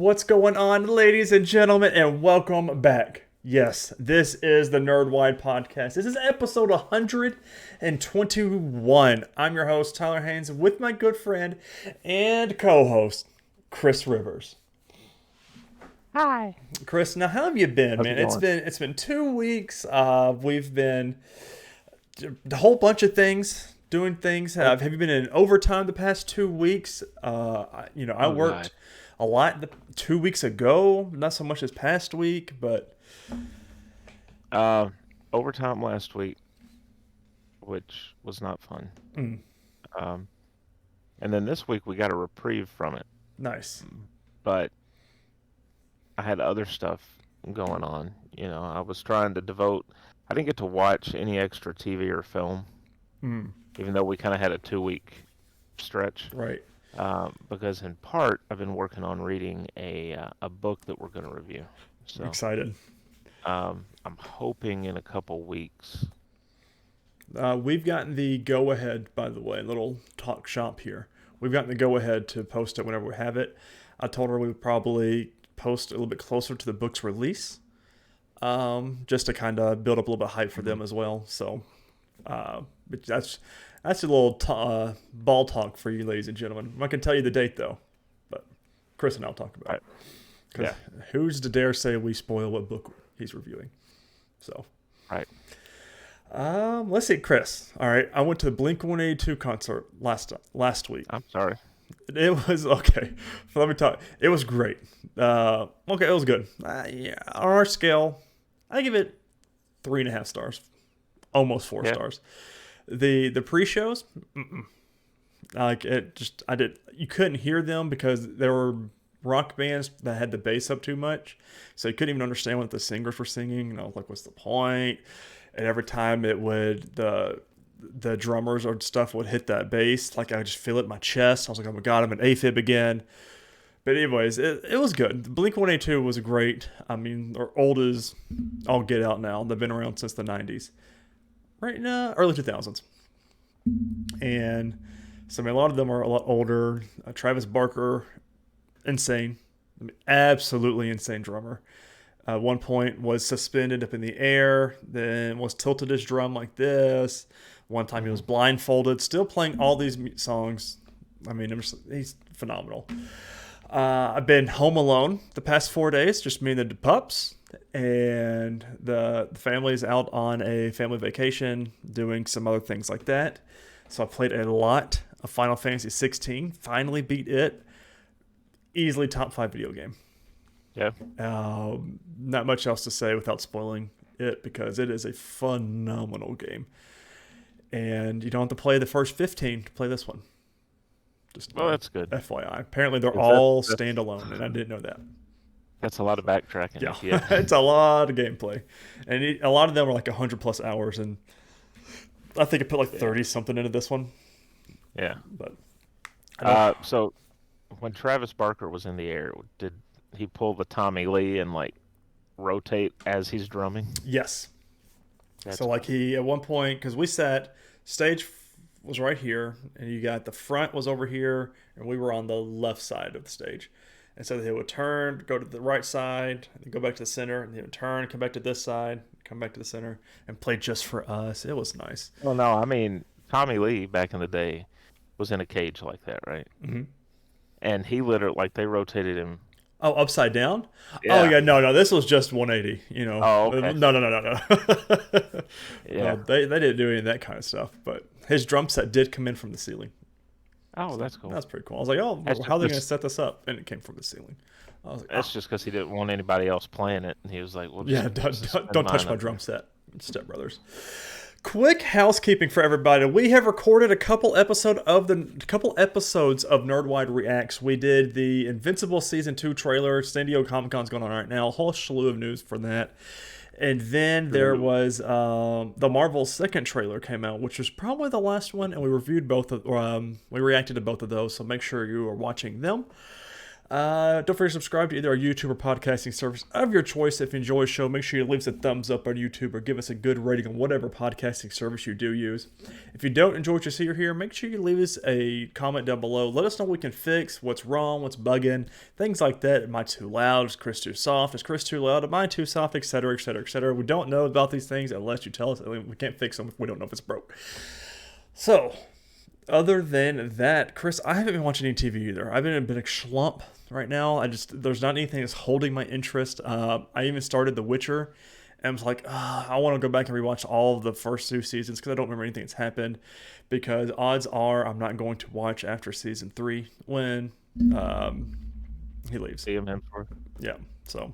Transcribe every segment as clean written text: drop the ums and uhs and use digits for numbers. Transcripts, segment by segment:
What's going on, ladies and gentlemen, and welcome back. Yes, this is the Nerdwide podcast. This is episode 121. I'm your host, Tyler Haynes, with my good friend and co-host, Chris Rivers. Hi. Chris, now how have you been, How's man? it It's going? been 2 weeks. We've been a whole bunch of things, doing things. Have you been in overtime the past 2 weeks? I Oh worked God. a lot 2 weeks ago, not so much this past week, but Uh, Overtime last week, which was not fun. mm, Um, and then this week we got a reprieve from it, nice. but I had other stuff going on. I was trying to devote. I didn't get to watch any extra TV or film, Mm, even though we kind of had a 2 week stretch. right. Because in part I've been working on reading a book that we're going to review. I'm So excited. I'm hoping in a couple weeks. We've gotten the go-ahead, by the way, little talk shop here. We've gotten the go-ahead to post it whenever we have it. I told her we would probably post a little bit closer to the book's release, just to kind of build up a little bit of hype for them as well. So but that's a little ball talk for you, ladies and gentlemen. I can tell you the date, though, but Chris and I'll talk about Right. it. Because who's to dare say we spoil what book he's reviewing? So, Right. let's see, Chris. All right, I went to the Blink-182 concert last week. I'm sorry. It was okay. Let me talk. It was great. Okay, it was good. Yeah, on our scale, I give it 3.5 stars, almost four Yeah. stars. The pre-shows, like it just you couldn't hear them because there were rock bands that had the bass up too much, so you couldn't even understand what the singers were singing. And I was like, what's the point? And every time it would the drummers or stuff would hit that bass, like I would just feel it in my chest. I was like, oh my god, I'm an AFib again. But anyways, it was good. Blink 182 was great. I mean, they're old as all get out now. They've been around since the 90s, right now, early 2000s. And so I mean, a lot of them are a lot older. Travis Barker, insane, I mean, absolutely insane drummer. At one point was suspended up in the air, then was tilted his drum like this. One time he was blindfolded, still playing all these songs. I mean, he's phenomenal. I've been home alone the past 4 days, just me and the pups, and the family's out on a family vacation, doing some other things like that. So I played a lot of Final Fantasy 16. Finally beat it. Easily top 5 video game. Yeah. Not much else to say without spoiling it because it is a phenomenal game. And you don't have to play the first 15 to play this one. Just Well, that's good. FYI. Apparently they're Is all that's standalone, and I didn't know that. that's a lot of backtracking. Yeah, Yeah. it's a lot of gameplay. And a lot of them are like 100 plus hours, and I think I put like 30 something into this one. Yeah. But I don't, So when Travis Barker was in the air, did he pull the Tommy Lee and like rotate as he's drumming? yes. That's So like he at one point, because we sat stage was right here, and you got the front was over here, and we were on the left side of the stage. And so they would turn, go to the right side, and then go back to the center, and they would turn, come back to this side, come back to the center, and play just for us. It was nice. Well, no, I mean Tommy Lee back in the day was in a cage like that, right? Hmm. And he literally like they rotated him. Oh, upside down? Oh Yeah. yeah, no, this was just 180. Oh, okay. No. No, Yeah. they didn't do any of that kind of stuff. But his drum set did come in from the ceiling. Oh, So that's cool. that's pretty cool. I was like, oh, That's how are they going to just set this up? And it came from the ceiling. I was like, that's just because he didn't want anybody else playing it, and he was like, "Well, yeah, just don't suspend touch mine my up drum here." set, Step Brothers. Quick housekeeping for everybody. We have recorded a couple episodes of Nerdwide Reacts. We did the Invincible Season 2 trailer. San Diego Comic Con's going on right now. A whole slew of news for that. And then there Ooh. was the Marvel second trailer came out, which was probably the last one, and we reviewed we reacted to both of those. So make sure you are watching them. Don't forget to subscribe to either our YouTube or podcasting service of your choice. If you enjoy the show, make sure you leave us a thumbs up on YouTube or give us a good rating on whatever podcasting service you do use. If you don't enjoy what you see or hear, make sure you leave us a comment down below. Let us know what we can fix, what's wrong, what's bugging, things like that. Am I too loud? Is Chris too soft? Is Chris too loud? Am I too soft? Etc., etc., etc. We don't know about these things unless you tell us. We can't fix them if we don't know if it's broke. So, other than that, Chris, I haven't been watching any TV either. I've been in a bit of slump right now. There's not anything that's holding my interest. I even started The Witcher, and I was like, I want to go back and rewatch all of the first 2 seasons because I don't remember anything that's happened. Because odds are I'm not going to watch after season 3 when he leaves. See him for. Yeah, so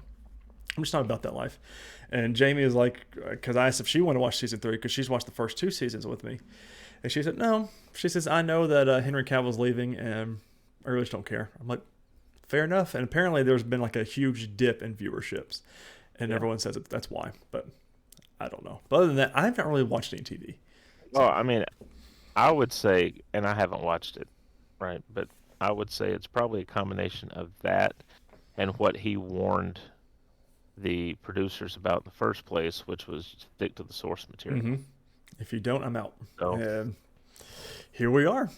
I'm just not about that life. And Jamie is like, because I asked if she wanted to watch season 3 because she's watched the first 2 seasons with me. And she said, no. She says, I know that Henry Cavill's leaving and I really just don't care. I'm like, fair enough. And apparently there's been like a huge dip in viewerships. And everyone says that's why. But I don't know. But other than that, I haven't really watched any TV. So. Well, I mean, I would say, and I haven't watched it, right? But I would say it's probably a combination of that and what he warned the producers about in the first place, which was stick to the source material. Mm-hmm. If you don't, I'm out. So. And here we are.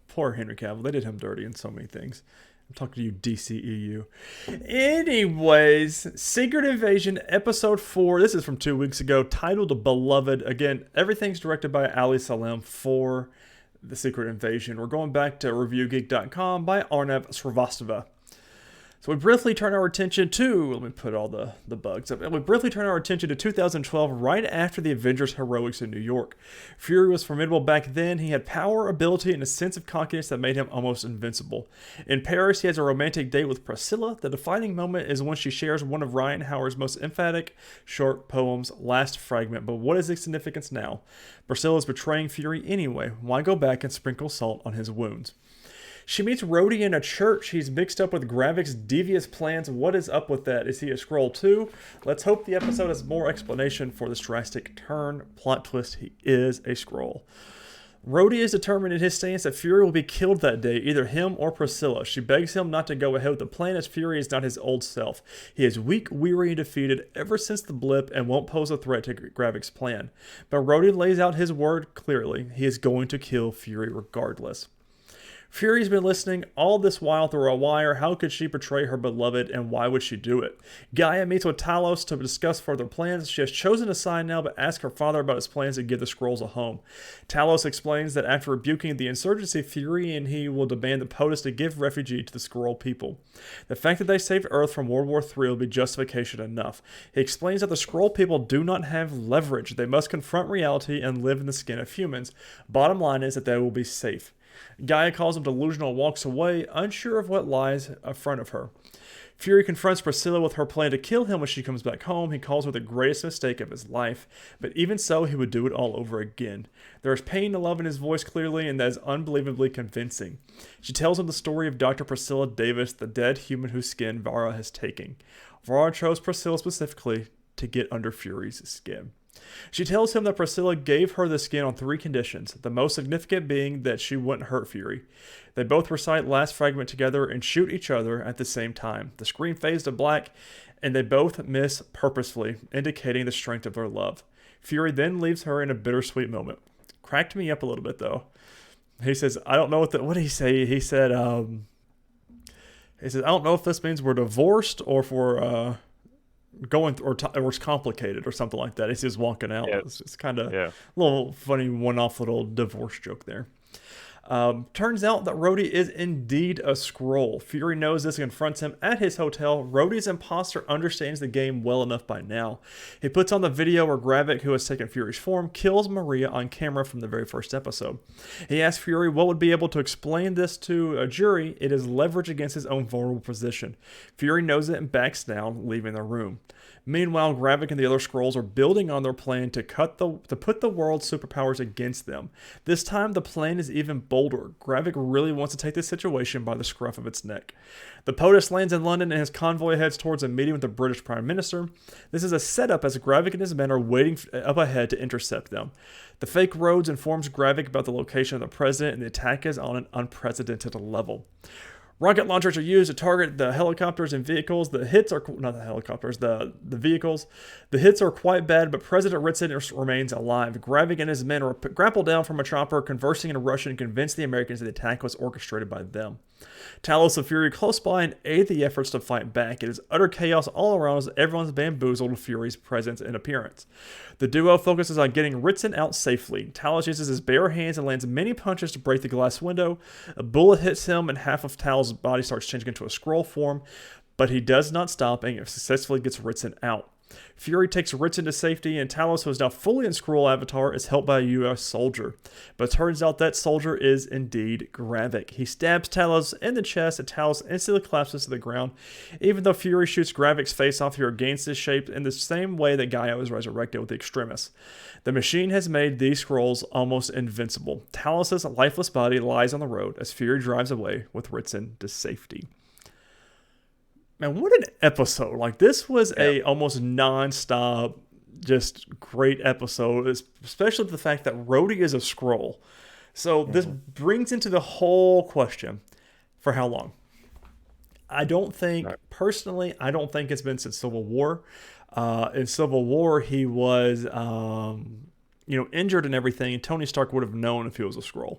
Poor Henry Cavill. They did him dirty in so many things. I'm talking to you, DCEU. Anyways, Secret Invasion, Episode 4. This is from 2 weeks ago, titled Beloved. Again, everything's directed by Ali Salem for The Secret Invasion. We're going back to ReviewGeek.com by Arnav Srivastava. So we briefly turn our attention to, let me put all the bugs up. We briefly turn our attention to 2012, right after the Avengers' heroics in New York. Fury was formidable back then. He had power, ability, and a sense of cockiness that made him almost invincible. In Paris, he has a romantic date with Priscilla. The defining moment is when she shares one of Ryan Howard's most emphatic short poems, Last Fragment. But what is its significance now? Priscilla is betraying Fury anyway. Why go back and sprinkle salt on his wounds? She meets Rhodey in a church. He's mixed up with Gravik's devious plans. What is up with that? Is he a Skrull too? Let's hope the episode has more explanation for this drastic turn. Plot twist, he is a Skrull. Rhodey is determined in his stance that Fury will be killed that day, either him or Priscilla. She begs him not to go ahead with the plan as Fury is not his old self. He is weak, weary, and defeated ever since the blip and won't pose a threat to Gravik's plan. But Rhodey lays out his word clearly. He is going to kill Fury regardless. Fury's been listening all this while through a wire. How could she betray her beloved, and why would she do it? Gaia meets with Talos to discuss further plans. She has chosen a side now, but asks her father about his plans to give the Skrulls a home. Talos explains that after rebuking the insurgency, Fury and he will demand the POTUS to give refugee to the Skrull people. The fact that they saved Earth from World War III will be justification enough. He explains that the Skrull people do not have leverage. They must confront reality and live in the skin of humans. Bottom line is that they will be safe. Gaia calls him delusional and walks away, unsure of what lies in front of her. Fury confronts Priscilla with her plan to kill him when she comes back home. He calls her the greatest mistake of his life, but even so, he would do it all over again. There is pain and love in his voice clearly, and that is unbelievably convincing. She tells him the story of Dr. Priscilla Davis, the dead human whose skin Vara has taken. Vara chose Priscilla specifically to get under Fury's skin. She tells him that Priscilla gave her the skin on 3 conditions, the most significant being that she wouldn't hurt Fury. They both recite Last Fragment together and shoot each other at the same time. The screen fades to black, and they both miss purposefully, indicating the strength of their love. Fury then leaves her in a bittersweet moment. Cracked me up a little bit, though. He says, I don't know what did he say? He said, I don't know if this means we're divorced or if we're, going or it's complicated or something like that. He's just walking out. Yeah. It's kind of a little funny one-off little divorce joke there. Turns out that Rhodey is indeed a Skrull. Fury knows this and confronts him at his hotel. Rhodey's imposter understands the game well enough by now. He puts on the video where Gravik, who has taken Fury's form, kills Maria on camera from the very first episode. He asks Fury what would be able to explain this to a jury. It is leverage against his own vulnerable position. Fury knows it and backs down, leaving the room. Meanwhile, Gravik and the other Skrulls are building on their plan to put the world's superpowers against them. This time, the plan is even bolder. Gravik really wants to take this situation by the scruff of its neck. The POTUS lands in London and his convoy heads towards a meeting with the British Prime Minister. This is a setup as Gravik and his men are waiting up ahead to intercept them. The fake Rhodes informs Gravik about the location of the president, and the attack is on an unprecedented level. Rocket launchers are used to target the helicopters and vehicles. The hits are not the helicopters, the vehicles. The hits are quite bad, but President Ritson remains alive. Gravik and his men are grappled down from a chopper, conversing in Russian, convince the Americans that the attack was orchestrated by them. Talos and Fury close by and aid the efforts to fight back. It is utter chaos all around as everyone's bamboozled with Fury's presence and appearance. The duo focuses on getting Ritson out safely. Talos uses his bare hands and lands many punches to break the glass window. A bullet hits him and half of Talos' body starts changing into a scroll form, but he does not stop and successfully gets Ritson out. Fury takes Ritson to safety, and Talos, who is now fully in Skrull avatar, is helped by a U.S. soldier. But it turns out that soldier is indeed Gravik. He stabs Talos in the chest, and Talos instantly collapses to the ground. Even though Fury shoots Gravik's face off, he regains his shape in the same way that Gaia was resurrected with the Extremis. The machine has made these Skrulls almost invincible. Talos' lifeless body lies on the road as Fury drives away with Ritson to safety. Man, what an episode. Like, this was a almost non-stop, just great episode, especially the fact that Rhodey is a Skrull. So this brings into the whole question, for how long? I don't think, personally, I don't think it's been since Civil War. In Civil War, he was, injured and everything, and Tony Stark would have known if he was a Skrull.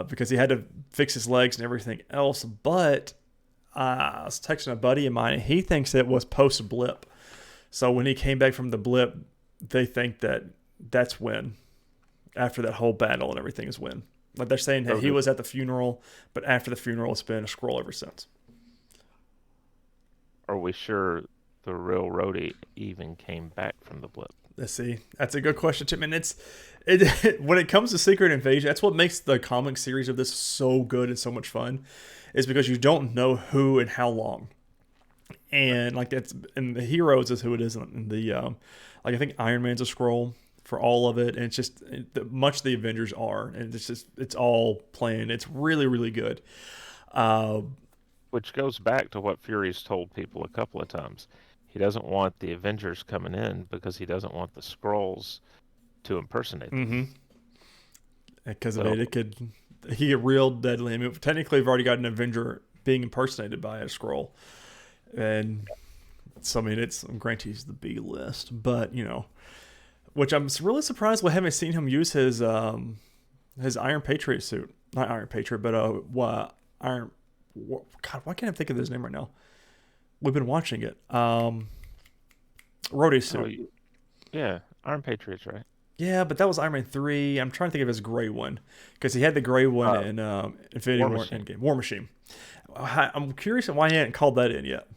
Because he had to fix his legs and everything else, but I was texting a buddy of mine, and he thinks it was post-blip. So when he came back from the blip, they think that that's when, after that whole battle and everything, is when. Like, they're saying that he was at the funeral, but after the funeral, it's been a Skrull ever since. Are we sure the real Rhodey even came back from the blip? Let's see. That's a good question, Tim. And when it comes to Secret Invasion, that's what makes the comic series of this so good and so much fun, is because you don't know who and how long. And like and the heroes is who it is in the I think Iron Man's a Skrull for all of it, and it's just much the Avengers are, and it's all planned. It's really, really good. Which goes back to what Fury's told people a couple of times. He doesn't want the Avengers coming in because he doesn't want the Skrulls to impersonate them. Mm-hmm. Because of it he get real deadly. I mean, technically, we've already got an Avenger being impersonated by a Skrull, and so I mean, granted he's the B list, but which I'm really surprised we haven't seen him use his Iron Patriot suit. Not Iron Patriot, but Iron. God, why can't I think of his name right now? We've been watching it. Rhodey's suit. Yeah, Iron Patriot's right. Yeah, but that was Iron Man 3. I'm trying to think of his gray one, because he had the gray one in Infinity War Endgame. War Machine. I'm curious why he hadn't called that in yet.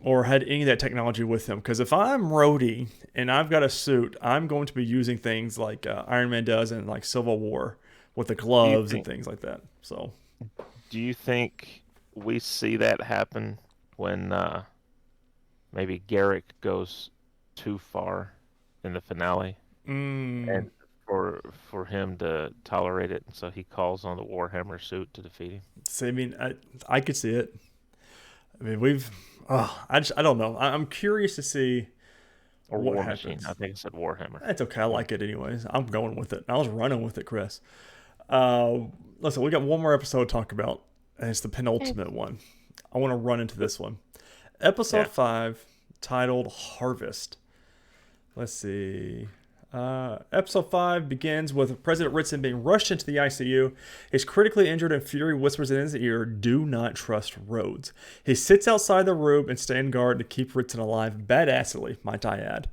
Or had any of that technology with him. Because if I'm Rhodey and I've got a suit, I'm going to be using things like Iron Man does in like Civil War with the gloves and things like that. So, do you think we see that happen when maybe Garrick goes too far in the finale, and for him to tolerate it, and so he calls on the Warhammer suit to defeat him? So, I mean, I could see it. I mean, I don't know. I'm curious to see or what War happens. Machine. I think I said Warhammer. That's okay. I like it anyways. I'm going with it. I was running with it, Chris. Listen, we got one more episode to talk about, and it's the penultimate one. I want to run into this one. Episode 5, titled Harvest. Let's see. Episode 5 begins with President Ritson being rushed into the ICU. He's critically injured, and Fury whispers in his ear, "Do not trust Rhodes." He sits outside the room and stands guard to keep Ritson alive, badassly, might I add.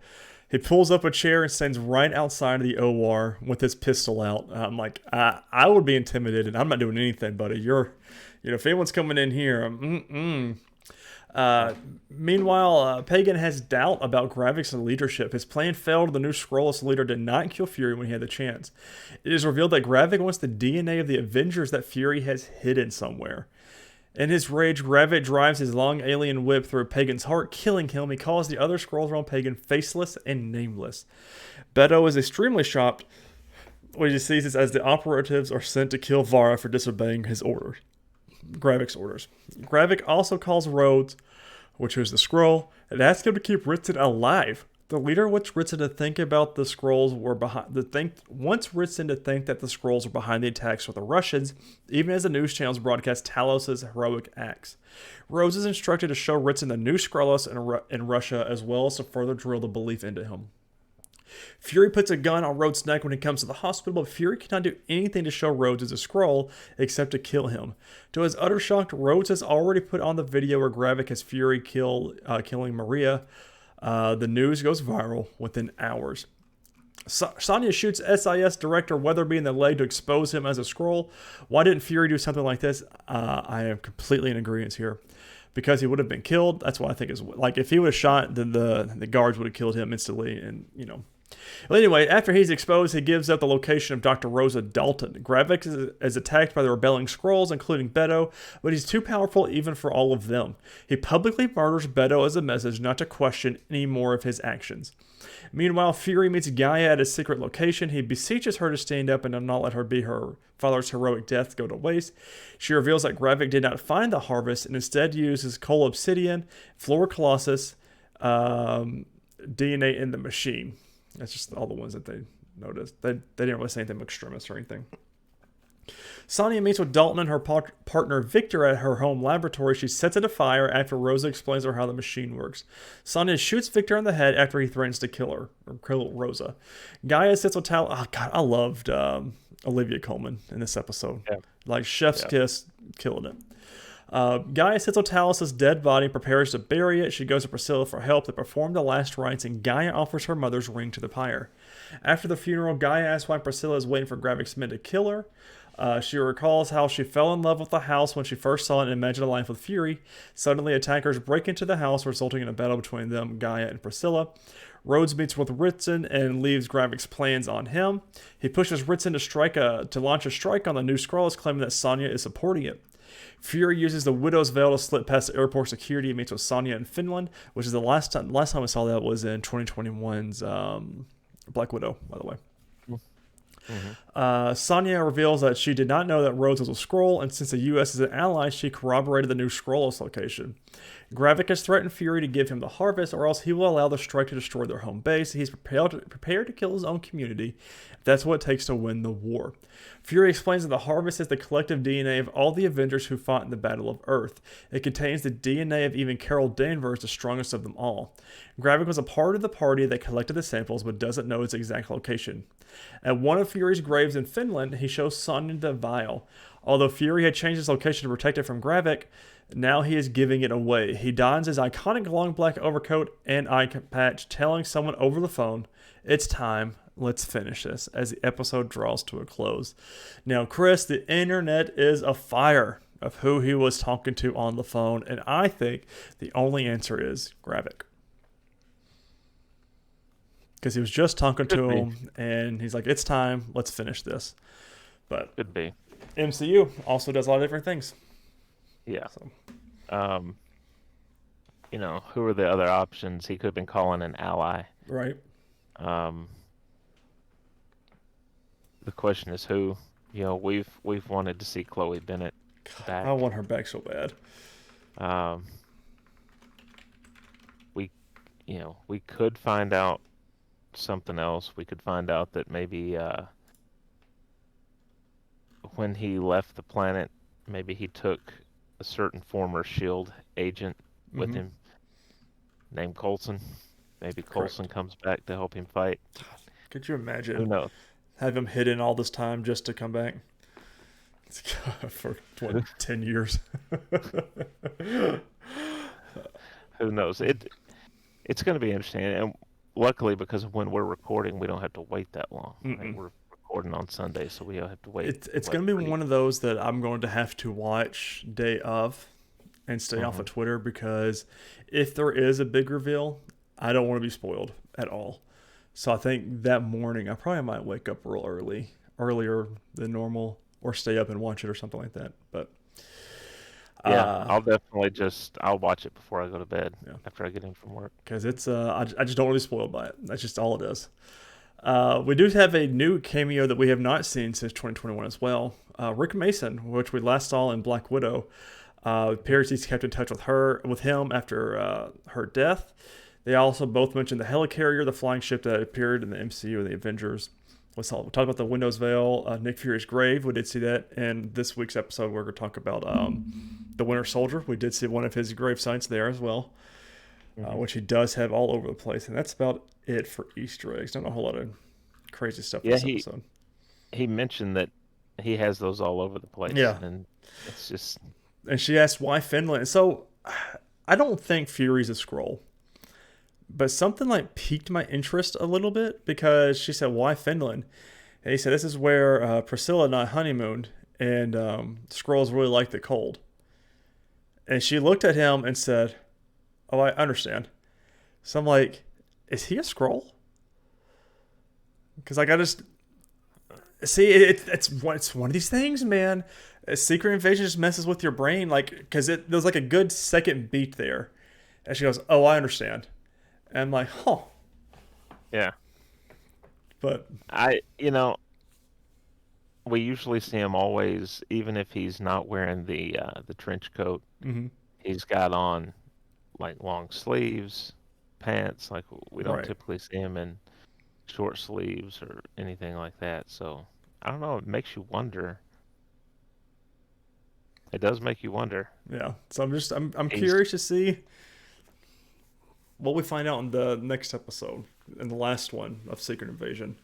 He pulls up a chair and stands right outside of the OR with his pistol out. I'm like, I would be intimidated. I'm not doing anything, buddy. If anyone's coming in here, meanwhile, Pagan has doubt about Gravik's leadership. His plan failed. The new Skrull leader did not kill Fury when he had the chance. It is revealed that Gravik wants the DNA of the Avengers that Fury has hidden somewhere. In his rage, Gravik drives his long alien whip through Pagan's heart, killing him. He calls the other Skrulls around Pagan faceless and nameless. Beto is extremely shocked when he sees this as the operatives are sent to kill Vara for disobeying his orders. Gravik's orders. Gravik also calls Rhodes, which is the Skrull, and asks him to keep Ritson alive. The leader wants Ritson to think about the scrolls were behind the think wants Ritson to think that the scrolls were behind the attacks with the Russians, even as the news channels broadcast Talos' heroic acts. Rose is instructed to show Ritson the new Skrullos in Russia, as well as to further drill the belief into him. Fury puts a gun on Rhodes' neck when he comes to the hospital, but Fury cannot do anything to show Rhodes is a Skrull except to kill him. To his utter shock, Rhodes has already put on the video where Gravik has Fury killing Maria. The news goes viral within hours. Sonya shoots SIS director Weatherby in the leg to expose him as a Skrull. Why didn't Fury do something like this? I am completely in agreement here. Because he would have been killed. That's what I think is like. If he would have shot, then the guards would have killed him instantly. And Well, anyway, after he's exposed, he gives up the location of Dr. Rosa Dalton. Gravik is attacked by the rebelling Skrulls, including Beto, but he's too powerful even for all of them. He publicly murders Beto as a message not to question any more of his actions. Meanwhile, Fury meets Gaia at his secret location. He beseeches her to stand up and to not let her be her father's heroic death go to waste. She reveals that Gravik did not find the harvest and instead used his coal obsidian, Flora Colossus, DNA in the machine. That's just all the ones that they noticed. They didn't really say anything extremist or anything. Sonya meets with Dalton and her partner Victor at her home laboratory. She sets it afire after Rosa explains to her how the machine works. Sonya shoots Victor in the head after he threatens to kill her, or kill Rosa. Gaia sits with Tal. Oh, God, I loved Olivia Colman in this episode. Yeah. Like, chef's kiss, killing it. Gaia sits on Talos' dead body and prepares to bury it. She goes to Priscilla for help. They perform the last rites, and Gaia offers her mother's ring to the pyre. After the funeral, Gaia asks why Priscilla is waiting for Gravik's men to kill her. She recalls how she fell in love with the house when she first saw it and imagined a life with Fury. Suddenly, attackers break into the house, resulting in a battle between them, Gaia and Priscilla. Rhodes meets with Ritson and leaves Gravik's plans on him. He pushes Ritson to launch a strike on the new Skrulls, claiming that Sonya is supporting it. Fury uses the Widow's Veil to slip past the airport security and meets with Sonya in Finland, which is the last time I saw that was in 2021's Black Widow, by the way. Mm-hmm. Sonya reveals that she did not know that Rhodes was a Skrull, and since the U.S. is an ally, she corroborated the new Skrullos location. Gravik has threatened Fury to give him the harvest, or else he will allow the strike to destroy their home base. He's prepared to kill his own community if that's what it takes to win the war. Fury explains that the harvest is the collective DNA of all the Avengers who fought in the Battle of Earth. It contains the DNA of even Carol Danvers, the strongest of them all. Gravik was a part of the party that collected the samples, but doesn't know its exact location. At one of Fury's graves in Finland, he shows Sonya the vial. Although Fury had changed his location to protect it from Gravik, now he is giving it away. He dons his iconic long black overcoat and eye patch, telling someone over the phone, "It's time. Let's finish this," as the episode draws to a close. Now, Chris, the internet is afire of who he was talking to on the phone, and I think the only answer is Gravik. Because he was just talking to him, and he's like, "It's time. Let's finish this." But could be. MCU also does a lot of different things. Yeah. So. Who are the other options? He could have been calling an ally. Right. The question is who. We've wanted to see Chloe Bennett back. I want her back so bad. We could find out something else. We could find out that maybe when he left the planet, maybe he took a certain former S.H.I.E.L.D. agent with him named Coulson. Maybe Coulson comes back to help him fight. Could you imagine? Who knows? Have him hidden all this time just to come back for 10 years. Who knows? It's going to be interesting, and luckily, because of when we're recording, we don't have to wait that long. Right? We're recording on Sunday, so we don't have to wait. It's going to be one of those that I'm going to have to watch day of and stay off of Twitter, because if there is a big reveal, I don't want to be spoiled at all. So I think that morning I probably might wake up real earlier than normal, or stay up and watch it or something like that. But yeah, I'll definitely I'll watch it before I go to bed after I get in from work. Because it's I just don't want to be spoiled by it. That's just all it is. We do have a new cameo that we have not seen since 2021 as well. Rick Mason, which we last saw in Black Widow. Parasites kept in touch with him after her death. They also both mentioned the helicarrier, the flying ship that appeared in the MCU and the Avengers. We talked about the Windows Veil, Nick Fury's grave. We did see that. And this week's episode, we're going to talk about the Winter Soldier. We did see one of his grave sites there as well, which he does have all over the place. And that's about it for Easter eggs. Not a whole lot of crazy stuff Yeah, this episode. he mentioned that he has those all over the place. Yeah. And it's just... And she asked why Finland. So I don't think Fury's a Skrull. But something like piqued my interest a little bit because she said, why Finland? And he said, this is where Priscilla and I honeymooned, and Skrulls really like the cold. And she looked at him and said, oh, I understand. So I'm like, is he a Skrull? Because like I just see it's one of these things, man. A Secret Invasion just messes with your brain, like because there's like a good second beat there, and she goes, oh, I understand. And I'm like, huh. Yeah. But we usually see him always, even if he's not wearing the trench coat, he's got on like long sleeves, pants. Like we don't typically see him in short sleeves or anything like that. So I don't know. It makes you wonder. It does make you wonder. Yeah. So I'm curious to see what we find out in the next episode, in the last one of Secret Invasion.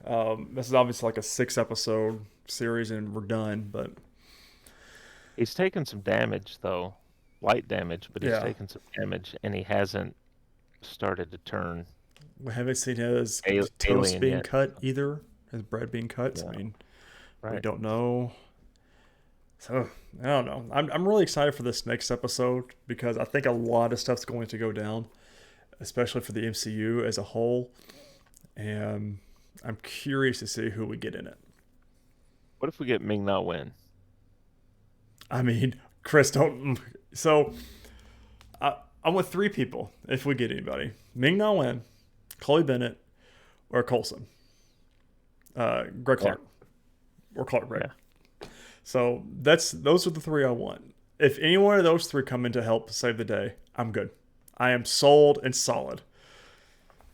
This is obviously like a 6-episode series and we're done, but he's taken some damage though, light damage, but he's taken some damage and he hasn't started to turn. We haven't seen his toast being cut either, his bread being cut. Yeah. So, I mean, we don't know. So I don't know. I'm really excited for this next episode because I think a lot of stuff's going to go down, especially for the MCU as a whole. And I'm curious to see who we get in it. What if we get Ming-Na Wen? I mean, Chris, don't. So I want 3 people if we get anybody: Ming-Na Wen, Chloe Bennett, or Coulson. Greg Clark. Or Clark, right? Yeah. So those are the 3 I want. If any one of those 3 come in to help save the day, I'm good. I am sold and solid.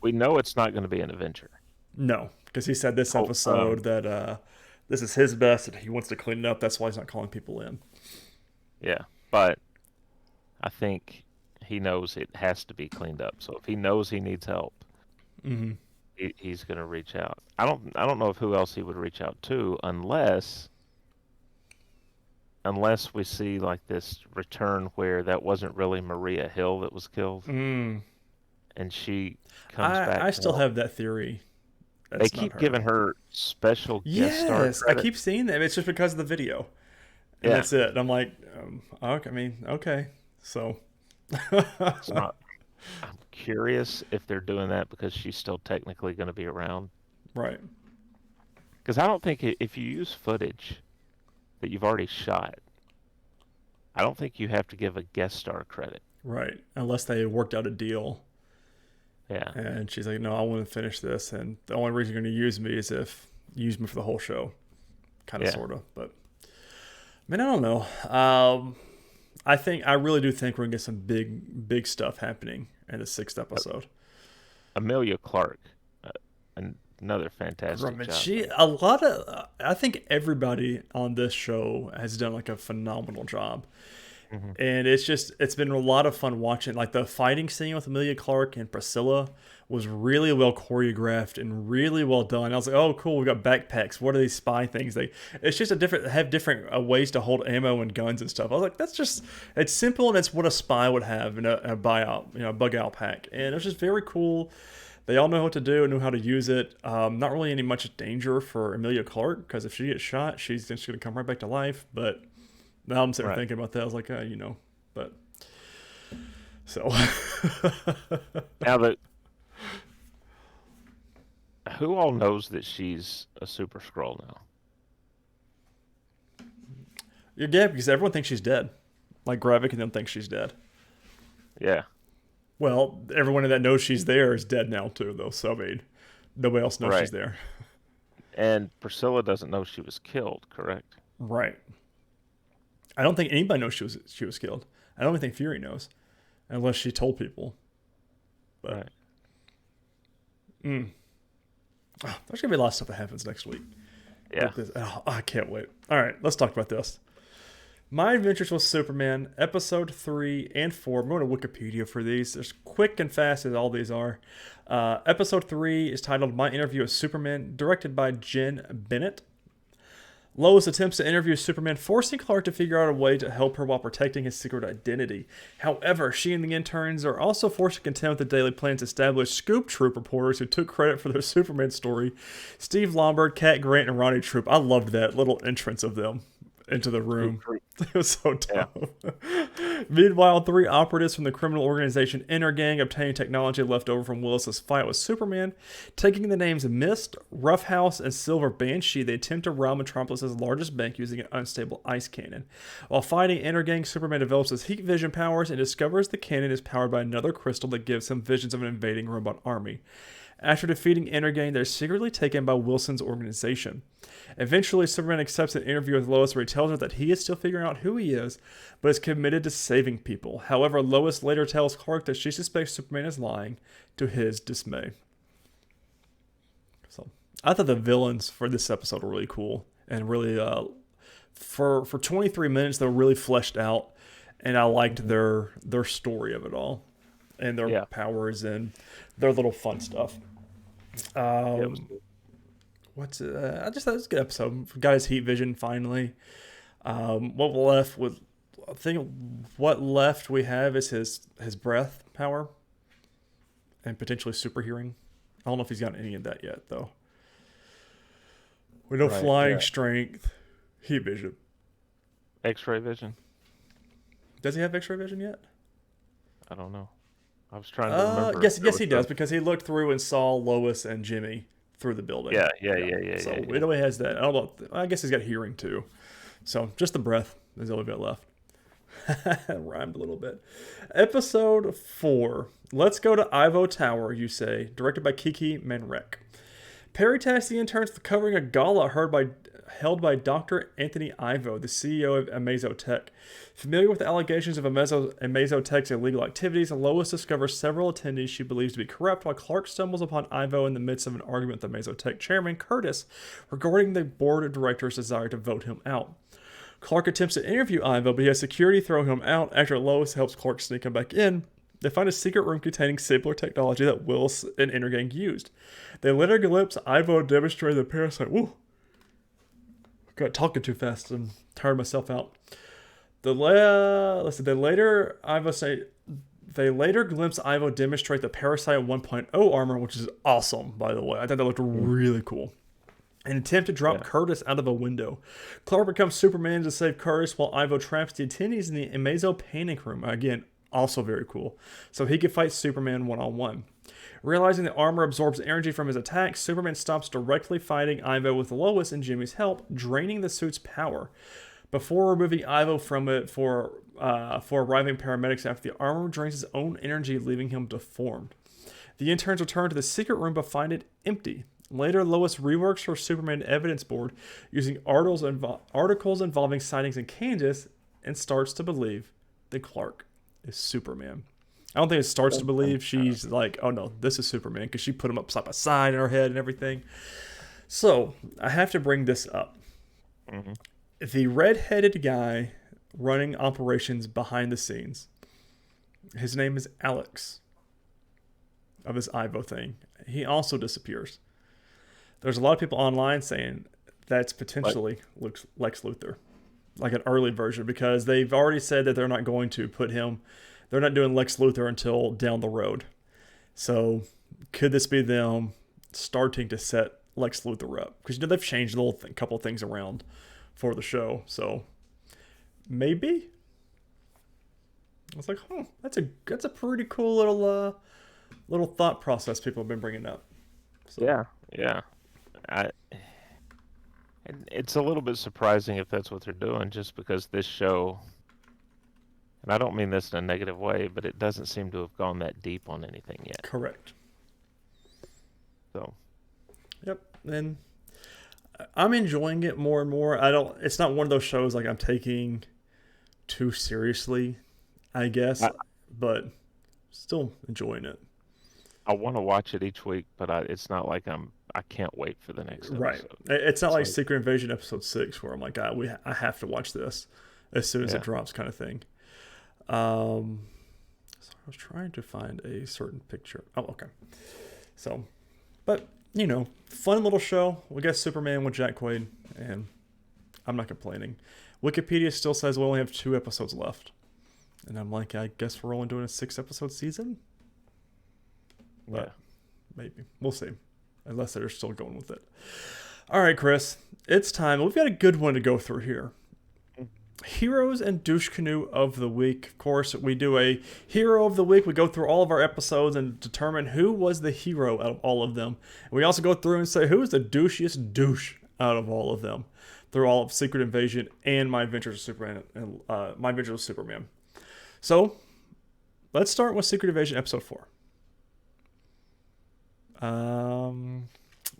We know it's not going to be an Avenger. No, because he said this episode that this is his best and he wants to clean it up. That's why he's not calling people in. Yeah, but I think he knows it has to be cleaned up. So if he knows he needs help, he's going to reach out. I don't know who else he would reach out to unless we see like this return where that wasn't really Maria Hill that was killed, and she comes back. I still have that theory. They keep giving her special guest star credit. I keep seeing that. It's just because of the video. And that's it. And I'm like, okay. I mean, okay. So. I'm curious if they're doing that because she's still technically going to be around. Right. Because I don't think if you use footage that you've already shot, I don't think you have to give a guest star credit. Right. Unless they worked out a deal. Yeah. And she's like, no, I want to finish this. And the only reason you're going to use me is if you use me for the whole show. Kind of, sort of. But, I mean, I don't know. I really do think we're going to get some big stuff happening in the 6th episode. Amelia Clark, another fantastic job. I think everybody on this show has done like a phenomenal job. And it's been a lot of fun watching. Like the fighting scene with Amelia Clark and Priscilla was really well choreographed and really well done. I was like, oh, cool, we got backpacks. What are these spy things? It's just different ways to hold ammo and guns and stuff. I was like, it's simple and it's what a spy would have in a bug out pack. And it was just very cool. They all know what to do and know how to use it. Not really any much danger for Amelia Clark because if she gets shot, she's just going to come right back to life. But now I'm sitting thinking about that. I was like, but so now who all knows that she's a Super Skrull now? You're dead because everyone thinks she's dead. Like Gravik and them think she's dead. Yeah. Well, everyone that knows she's there is dead now too, though. So I mean, nobody else knows she's there. And Priscilla doesn't know she was killed, correct? Right. I don't think anybody knows she was killed. I don't even think Fury knows, unless she told people. But Right. there's gonna be a lot of stuff that happens next week. Yeah. I can't wait. All right, let's talk about this. My Adventures with Superman, episode 3 and 4. I'm going to Wikipedia for these. They're as quick and fast as all these are. Episode 3 is titled My Interview with Superman, directed by Jen Bennett. Lois attempts to interview Superman, forcing Clark to figure out a way to help her while protecting his secret identity. However, she and the interns are also forced to contend with the Daily Planet's established Scoop Troop reporters who took credit for their Superman story. Steve Lombard, Cat Grant, and Ronnie Troop. I loved that little entrance of them into the room. It was so tough. Yeah. Meanwhile, 3 operatives from the criminal organization Intergang obtain technology left over from Willis's fight with Superman. Taking the names Mist, Roughhouse, and Silver Banshee, they attempt to rob Metropolis's largest bank using an unstable ice cannon. While fighting Intergang, Superman develops his heat vision powers and discovers the cannon is powered by another crystal that gives him visions of an invading robot army. After defeating Intergang, they're secretly taken by Wilson's organization. Eventually, Superman accepts an interview with Lois where he tells her that he is still figuring out who he is, but is committed to saving people. However, Lois later tells Clark that she suspects Superman is lying, to his dismay. So, I thought the villains for this episode were really cool, and really, for 23 minutes, they were really fleshed out, and I liked their story of it all, and their powers, and their little fun stuff. What's I just thought it was a good episode. Got his heat vision finally. What left we have is his breath power and potentially super hearing. I don't know if he's gotten any of that yet though. We know flying strength, heat vision, X-ray vision. Does he have X-ray vision yet? I don't know. I was trying to remember. Yes, he does because he looked through and saw Lois and Jimmy through the building. Yeah. So we know he has that. I don't know. I guess he's got hearing too. So just the breath is all we've got left. Rhymed a little bit. Episode 4. Let's go to Ivo Tower, you say. Directed by Kiki Manrek. Perry tasked the interns with covering a gala held by Dr. Anthony Ivo, the CEO of Amazotech. Familiar with the allegations of Amazotech's illegal activities, Lois discovers several attendees she believes to be corrupt, while Clark stumbles upon Ivo in the midst of an argument with Amazotech chairman Curtis regarding the board of directors' desire to vote him out. Clark attempts to interview Ivo, but he has security throw him out. After Lois helps Clark sneak him back in, they find a secret room containing similar technology that Wills and Intergang used. They later glimpse Ivo demonstrating the parasite. Woo! Got talking too fast and tired myself out. They later glimpse Ivo demonstrate the Parasite 1.0 armor, which is awesome, by the way. I thought that looked really cool. An attempt to drop Curtis out of a window. Clark becomes Superman to save Curtis while Ivo traps the attendees in the Amazo panic room. Again, also very cool. So he can fight Superman one-on-one. Realizing the armor absorbs energy from his attacks, Superman stops directly fighting Ivo with Lois and Jimmy's help, draining the suit's power. Before removing Ivo from it for arriving paramedics after the armor drains his own energy, leaving him deformed. The interns return to the secret room but find it empty. Later, Lois reworks her Superman evidence board using articles involving sightings in Kansas and starts to believe that Clark is Superman. I don't think it starts to believe. She's like, oh no, this is Superman, because she put him up side by side in her head and everything. So, I have to bring this up. Mm-hmm. The red-headed guy running operations behind the scenes, his name is Alex, of this Ivo thing. He also disappears. There's a lot of people online saying that's potentially Lex Luthor, like an early version, because they've already said that they're not going to put him, they're not doing Lex Luthor until down the road. So could this be them starting to set Lex Luthor up? Because they've changed a couple of things around for the show. So maybe. I was like, that's a pretty cool little thought process people have been bringing up. So. Yeah. It's a little bit surprising if that's what they're doing, just because this show, and I don't mean this in a negative way, but it doesn't seem to have gone that deep on anything yet. Correct. So. Yep. And I'm enjoying it more and more. It's not one of those shows like I'm taking too seriously, I guess, but still enjoying it. I want to watch it each week, but it's not like I can't wait for the next Right. episode. It's not It's like like, Secret Invasion episode 6 where I'm like, I have to watch this as soon as it yeah, drops, kind of thing. Um, so I was trying to find a certain picture. Oh, okay. So, but fun little show. We got Superman with Jack Quaid, and I'm not complaining. Wikipedia still says we only have 2 episodes left, and I'm like, I guess we're only doing a 6-episode season. But yeah. maybe we'll see, unless they're still going with it. All right, Chris, it's time. We've got a good one to go through here. Heroes and douche canoe of the week. Of course, we do a hero of the week. We go through all of our episodes and determine who was the hero out of all of them. And we also go through and say who is the douchiest douche out of all of them through all of Secret Invasion and My Adventures with Superman and My Adventures with Superman. So let's start with Secret Invasion episode 4.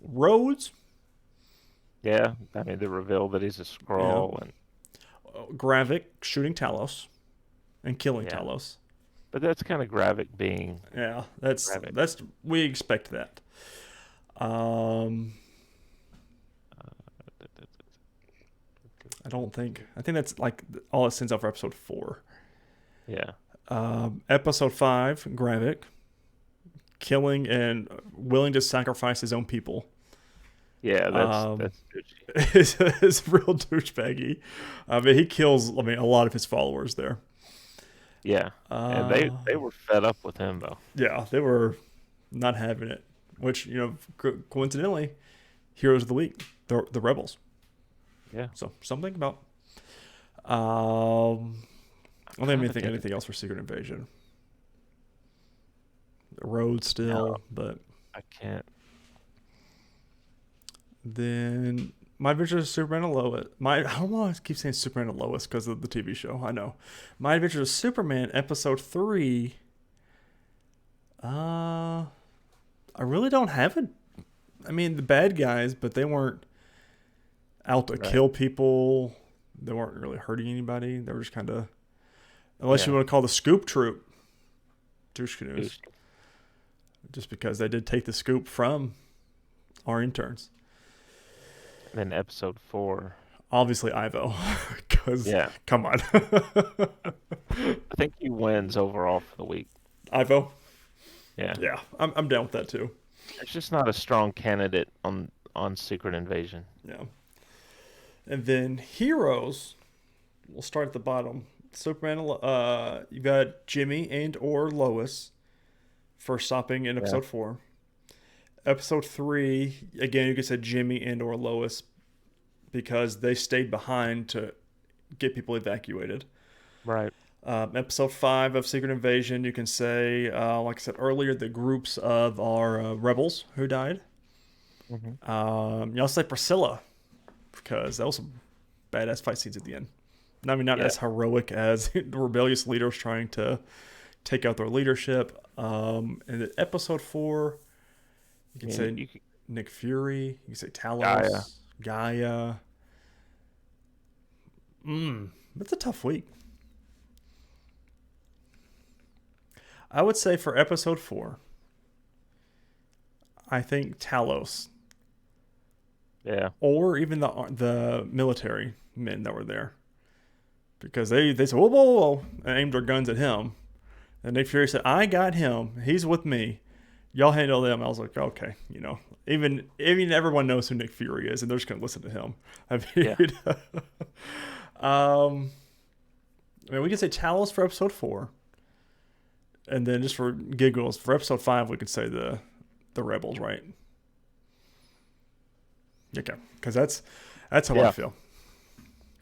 Rhodes. Yeah, I mean, the reveal that he's a Yeah. Skrull, and Gravik shooting Talos and killing yeah, Talos. but that's kind of Gravik being Yeah, Gravik. that's we expect that. Um, I think that's like all it sends out for episode 4. Yeah, Episode 5, Gravik killing and willing to sacrifice his own people. yeah, that's douchey. Is real douchebaggy. I mean, he kills. I mean, a lot of his followers there. Yeah, and they were fed up with him though. Yeah, they were not having it. Which coincidentally, heroes of the week, the rebels. Yeah, So something about. I don't even think Kinda anything else for Secret Invasion. The road still, No. but I can't. then My Adventures of Superman and Lois. I don't want to keep saying Superman and Lois because of the TV show. I know. My Adventures of Superman episode 3. I really don't have it. I mean, the bad guys, but they weren't out to Right. kill people. They weren't really hurting anybody. They were just kind of, unless you Yeah. want to call the Scoop Troop douche canoes, Douche. just because they did take the scoop from our interns. And then episode 4. Obviously, Ivo, because Yeah, come on, I think he wins overall for the week. Ivo. Yeah, Yeah, I'm down with that too. there's just not a strong candidate on Secret Invasion. Yeah, and then heroes. We'll start at the bottom. Superman. You got Jimmy and or Lois for stopping in Yeah, episode 4. Episode 3, again, you could say Jimmy and or Lois because they stayed behind to get people evacuated. right. Episode 5 of Secret Invasion, you can say, like I said earlier, the groups of our rebels who died. Hmm. You also say Priscilla because that was some badass fight scenes at the end. I mean, not Yeah, as heroic as the rebellious leaders trying to take out their leadership. And then episode 4, you I can mean, say you could, Nick Fury. You can say Gaia. Talos, Gaia. That's a tough week. I would say for episode 4, I think Talos Yeah, or even the military men that were there because they said whoa whoa whoa and aimed their guns at him, and Nick Fury said I got him. He's with me. Y'all handle them. I was like, okay, even everyone knows who Nick Fury is, and they're just gonna listen to him. I yeah, mean, I mean, we could say Talos for episode 4, and then just for giggles, for episode 5, we could say the rebels, right? Okay, because that's how I yeah, feel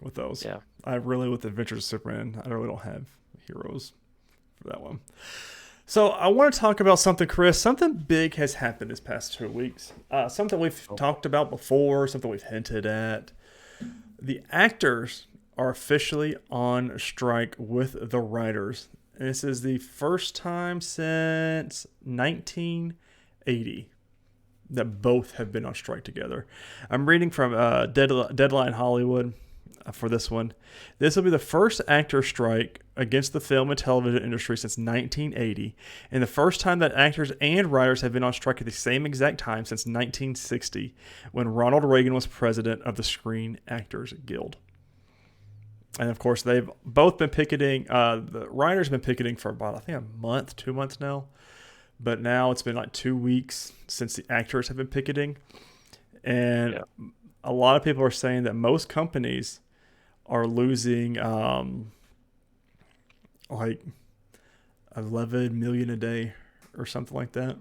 with those. yeah. I really, with Adventures of Superman, I really don't have heroes for that one. So I want to talk about something, Chris. Something big has happened this past 2 weeks. Something we've Oh, talked about before, something we've hinted at. The actors are officially on strike with the writers. And this is the first time since 1980 that both have been on strike together. I'm reading from Deadline Hollywood. for this one. This will be the first actor strike against the film and television industry since 1980, and the first time that actors and writers have been on strike at the same exact time since 1960, when Ronald Reagan was president of the Screen Actors Guild. And of course, they've both been picketing. The writers have been picketing for about, I think, a month, 2 months now. But now it's been like 2 weeks since the actors have been picketing. And Yeah. a lot of people are saying that most companies are losing like 11 million a day or something like that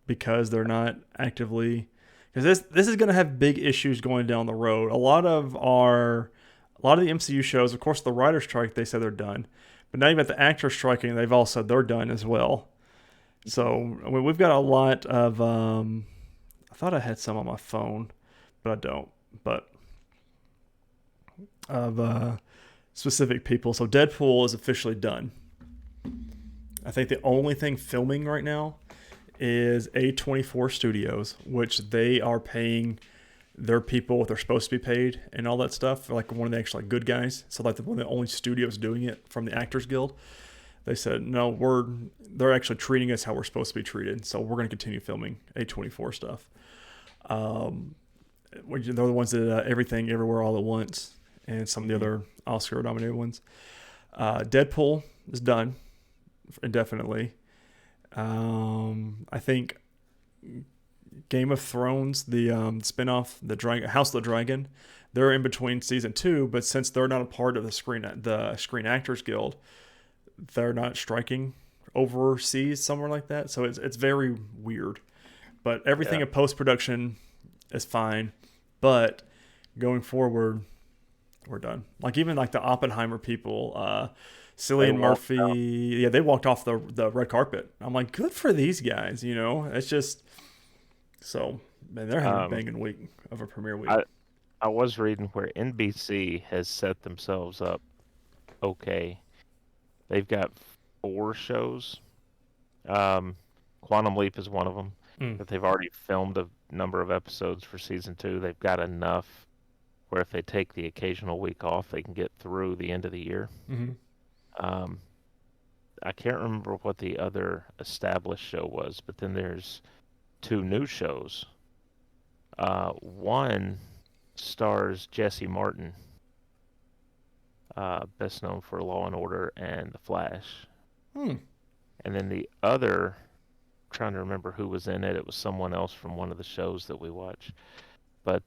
because they're not actively, because this is going to have big issues going down the road. A lot of the MCU shows, of course, the writer's strike, they said they're done. But now you've got the actors striking, they've all said they're done as well. So I mean, we've got a lot of. I thought I had some on my phone, but I don't. But of specific people. So Deadpool is officially done. I think the only thing filming right now is A24 Studios, which they are paying their people what they're supposed to be paid and all that stuff. Like one of the actual good guys. So like one of the only studios doing it from the Actors Guild. They said no, they're actually treating us how we're supposed to be treated. So we're going to continue filming A24 stuff. They're the ones that Everything Everywhere All at Once and some of the other Oscar nominated ones. Deadpool is done indefinitely. I think Game of Thrones, the spinoff, House of the Dragon, they're in between season 2, but since they're not a part of the Screen Actors Guild, they're not striking overseas somewhere like that. So it's very weird. But everything in post production is fine. But going forward, we're done. Like even like the Oppenheimer people, Cillian Murphy, they walked off the red carpet. I'm like, good for these guys, you know. It's just so, man, they're having a banging week of a premiere week. I was reading where NBC has set themselves up okay. They've got 4 shows. Quantum Leap is one of them. But they've already filmed a number of episodes for season 2. They've got enough where if they take the occasional week off, they can get through the end of the year. Mm-hmm. I can't remember what the other established show was, but then there's 2 new shows. One stars Jesse Martin, best known for Law and Order and The Flash. And then the other, I'm trying to remember who was in it. It was someone else from one of the shows that we watch. But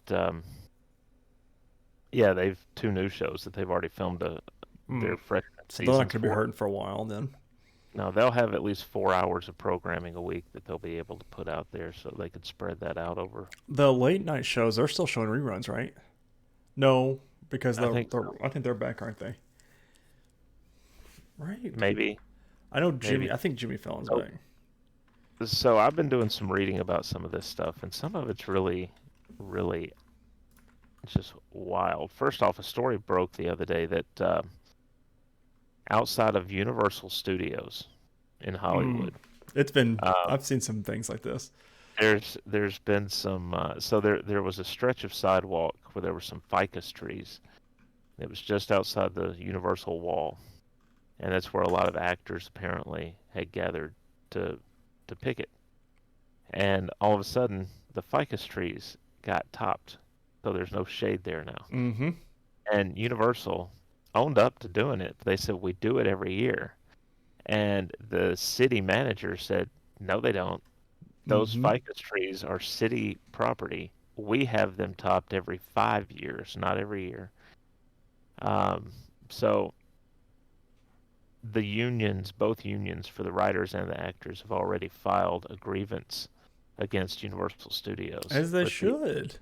they've 2 new shows that they've already filmed their freshman So they're not going to be for. hurting for a while then. No, they'll have at least 4 hours of programming a week that they'll be able to put out there, so they could spread that out over. The late night shows, they're still showing reruns, right? No, because I think they're back, aren't they? Right? Maybe. I know Jimmy. I think Jimmy Fallon's back. So I've been doing some reading about some of this stuff, and some of it's really, really just wild. First off, a story broke the other day that outside of Universal Studios in Hollywood, it's been. I've seen some things like this. There's been some. So there was a stretch of sidewalk where there were some ficus trees. It was just outside the Universal wall, and that's where a lot of actors apparently had gathered to picket. And all of a sudden, the ficus trees got topped, so there's no shade there now. Mm-hmm. And Universal owned up to doing it. They said, we do it every year. And the city manager said, no, they don't. Those ficus trees are city property. We have them topped every 5 years, not every year. So the unions, both unions for the writers and the actors, have already filed a grievance against Universal Studios. As they should.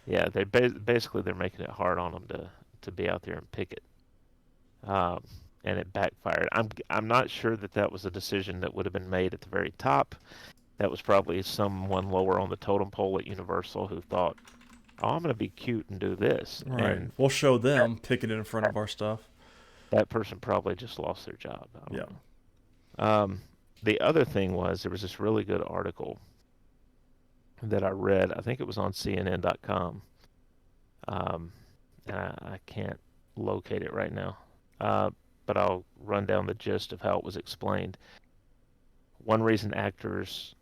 Yeah, they basically they're making it hard on them to be out there and picket. And it backfired. I'm not sure that was a decision that would have been made at the very top. That was probably someone lower on the totem pole at Universal who thought, "Oh, I'm going to be cute and do this." Right. And we'll show them picketing in front of our stuff. That person probably just lost their job. Yeah. The other thing was there was this really good article that I read. I think it was on CNN.com. and I can't locate it right now. Uh, but I'll run down the gist of how it was explained. One reason actors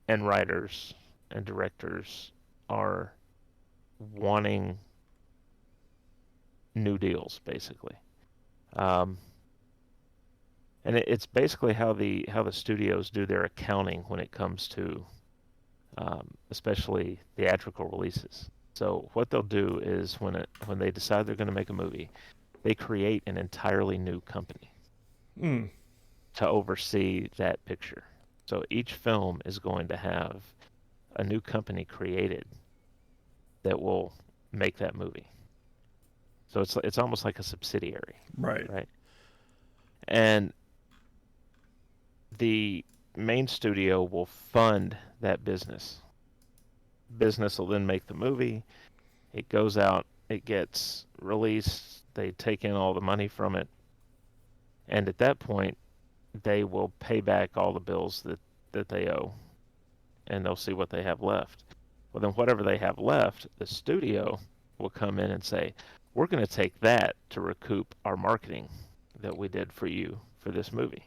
and writers and directors are wanting new deals, basically. Um, and it's basically how the studios do their accounting when it comes to especially theatrical releases. So what they'll do is when they decide they're going to make a movie, they create an entirely new company Mm, to oversee that picture. So each film is going to have a new company created that will make that movie. So it's almost like a subsidiary, right. right? And the main studio will fund that business. Business will then make the movie. It goes out, it gets released, they take in all the money from it, and at that point, they will pay back all the bills that they owe, and they'll see what they have left. Well, then whatever they have left, the studio will come in and say, we're going to take that to recoup our marketing that we did for you for this movie.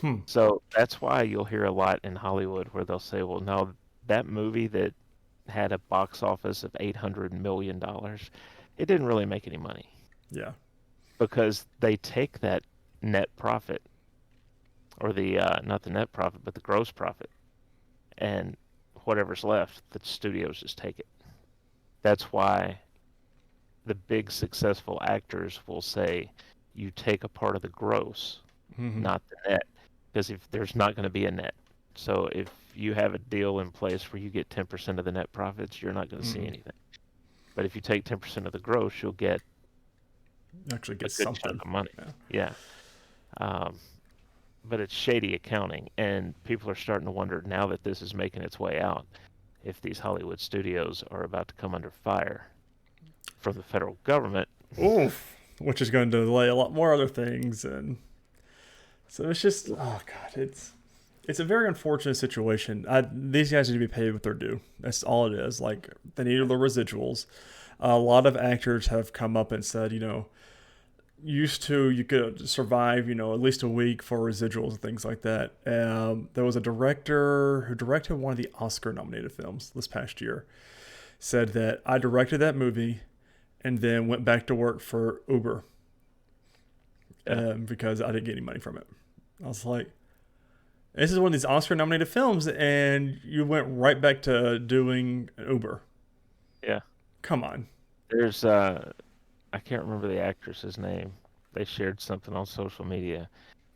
Hmm. So that's why you'll hear a lot in Hollywood where they'll say, well, no, that movie that had a box office of $800 million, it didn't really make any money Yeah. because they take that net profit or the not the net profit, but the gross profit, and whatever's left, the studios just take it. That's why the big successful actors will say you take a part of the gross, Hmm. not the net, because if there's not going to be a net. So if you have a deal in place where you get 10% of the net profits, you're not going to see Mm. anything. But if you take 10% of the gross, you'll get Actually a get good chunk something. of money. Yeah. Yeah. Um, but it's shady accounting, and people are starting to wonder now that this is making its way out if these Hollywood studios are about to come under fire from the federal government. Oof. Which is going to delay a lot more other things, and so it's just, oh god, it's a very unfortunate situation. These guys need to be paid what they're due. That's all it is. Like, they need the residuals. A lot of actors have come up and said, used to you could survive, at least a week for residuals and things like that. There was a director who directed one of the Oscar-nominated films this past year. Said that I directed that movie and then went back to work for Uber Yeah. because I didn't get any money from it. I was like, this is one of these Oscar-nominated films, and you went right back to doing Uber. Yeah. Come on. There's I can't remember the actress's name. They shared something on social media.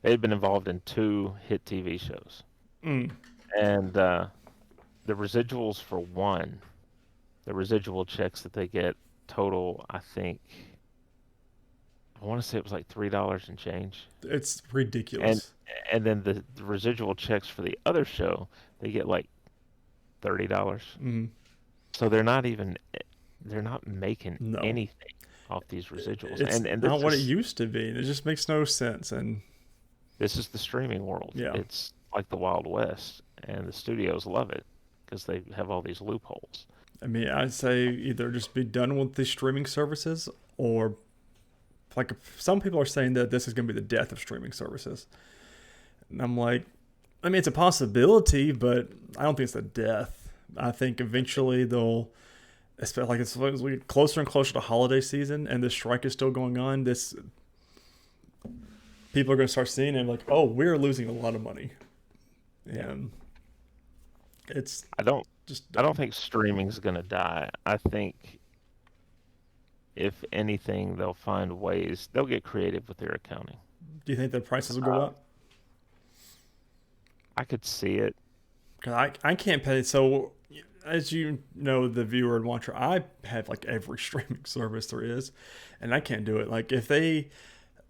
They had been involved in two hit TV shows, Mm. and the residuals for one, the residual checks that they get total, I think, I want to say it was like $3 and change, It's and ridiculous. then the residual checks for the other show, they get like $30. Mm. So they're not making No. anything off these residuals, It's and not this what it is used to be. It just makes no sense. And this is the streaming world. yeah, It's like the Wild West, and the studios love it because they have all these loopholes. I mean, I'd say either just be done with the streaming services, or like some people are saying that this is going to be the death of streaming services. And I'm like, I mean, it's a possibility, but I don't think it's the death. I think eventually they'll, especially like as we get closer and closer to holiday season, and the strike is still going on. This people are going to start seeing it like, oh, we're losing a lot of money, Yeah, and it's I don't just I don't dumb. think streaming's gonna die. I think if anything, they'll find ways. They'll get creative with their accounting. Do you think the prices will go Uh, up? I could see it. Because I can't pay. So, as you know, the viewer and watcher, I have like every streaming service there is, and I can't do it. Like,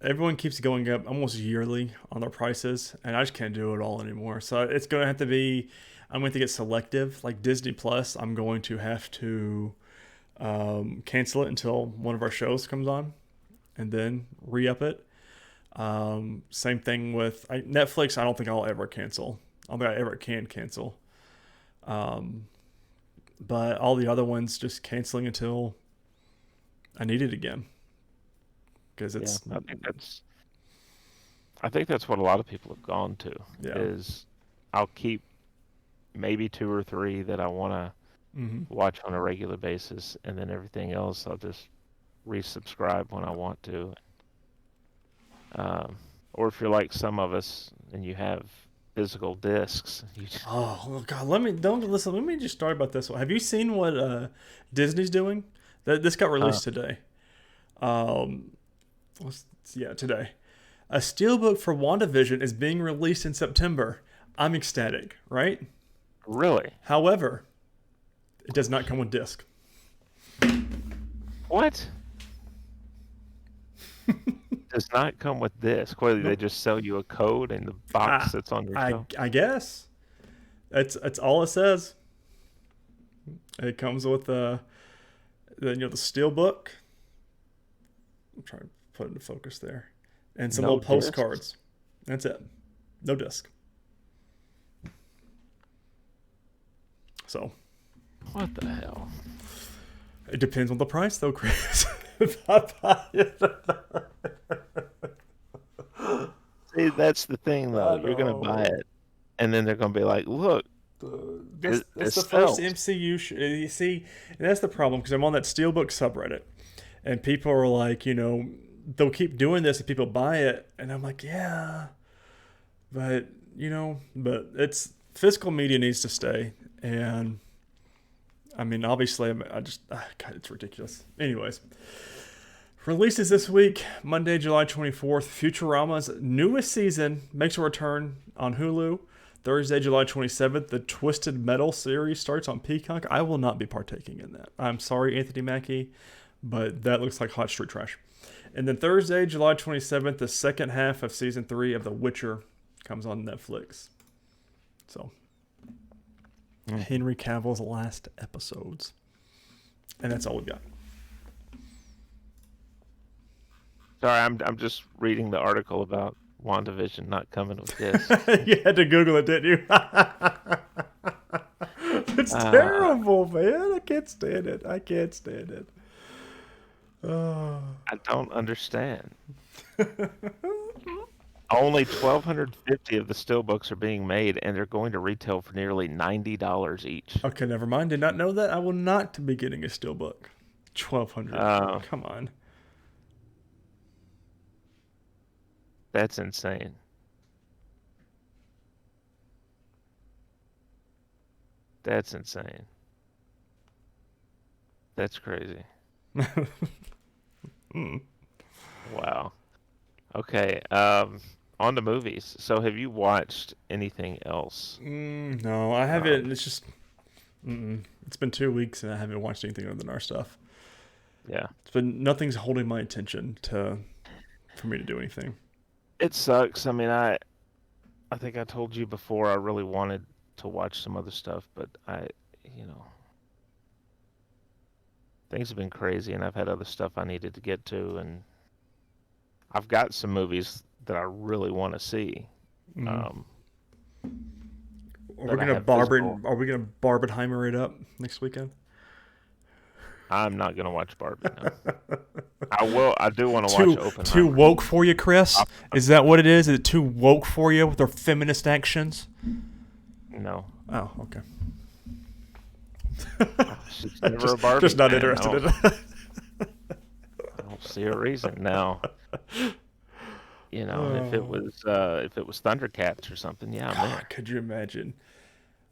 everyone keeps going up almost yearly on their prices, and I just can't do it all anymore. So, it's going to have to be, I'm going to get selective. Like Disney Plus, I'm going to have to cancel it until one of our shows comes on, and then re up it. Same thing with Netflix. I don't think I'll ever cancel. I don't think I ever can cancel. Um, but all the other ones just canceling until I need it again because Yeah, it's I think that's what a lot of people have gone to. yeah. Is I'll keep maybe two or three that I want to Mm-hmm. watch on a regular basis, and then everything else I'll just resubscribe when I want to. Um, or if you're like some of us and you have physical discs, you just, Oh God, let me don't listen. Let me just start about this one. Have you seen what Disney's doing? That this got huh, released today. Um, yeah, today. A steelbook for WandaVision is being released in September. I'm ecstatic, right? really? However, it does not come with disc. What? Does not come with disc. Whether they Nope. just sell you a code in the I box that's on your shelf. I guess that's all it says. It comes with the steel book. I'm trying to put it into focus there, and some No old discs? postcards. That's it. No disc. So What the hell? it depends on the price, though, Chris. If I buy it, See, that's the thing, though. I You're gonna buy know. it, and then they're gonna be like, "Look, That's it the first sells." MCU. You see, and that's the problem because I'm on that Steelbook subreddit, and people are like, they'll keep doing this, and people buy it, and I'm like, yeah, but but it's physical media needs to stay, and I mean, obviously, God, it's ridiculous. Anyways, releases this week, Monday, July 24th. Futurama's newest season makes a return on Hulu. Thursday, July 27th, the Twisted Metal series starts on Peacock. I will not be partaking in that. I'm sorry, Anthony Mackie, but that looks like hot street trash. And then Thursday, July 27th, the second half of season 3 of The Witcher comes on Netflix. So, Henry Cavill's last episodes. And that's all we've got. Sorry, I'm just reading the article about WandaVision not coming with disc. You had to Google it, didn't you? It's Uh, terrible, man. I can't stand it. I can't stand it. Oh. I don't understand. Only 1,250 of the steelbooks are being made, and they're going to retail for nearly $90 each. Okay, never mind. Did not know that. I will not be getting a steelbook. 1,200. Uh, Come on. that's insane. That's insane. That's crazy. Mm. Wow. Okay. On the movies. So, have you watched anything else? No, I Um, haven't. It's just. It's been 2 weeks and I haven't watched anything other than our stuff. yeah. It's been nothing's holding my attention for me to do anything. It sucks. I mean, I think I told you before I really wanted to watch some other stuff, but you know, things have been crazy and I've had other stuff I needed to get to, and I've got some movies that I really want to see. Mm. Um, Are we that I gonna have physical. Are we gonna Barbenheimer it up next weekend? I'm not gonna watch Barbie. No, I will. I do want to watch Too Oppenheimer. woke for you, Chris? Op- Is that what it is? Is it too woke for you with their feminist actions? no, Oh, okay. she's never a Barbie Just not fan. interested in it. I don't see a reason now. You know, Oh, if it was Thundercats or something, yeah, I'm God, there. could you imagine?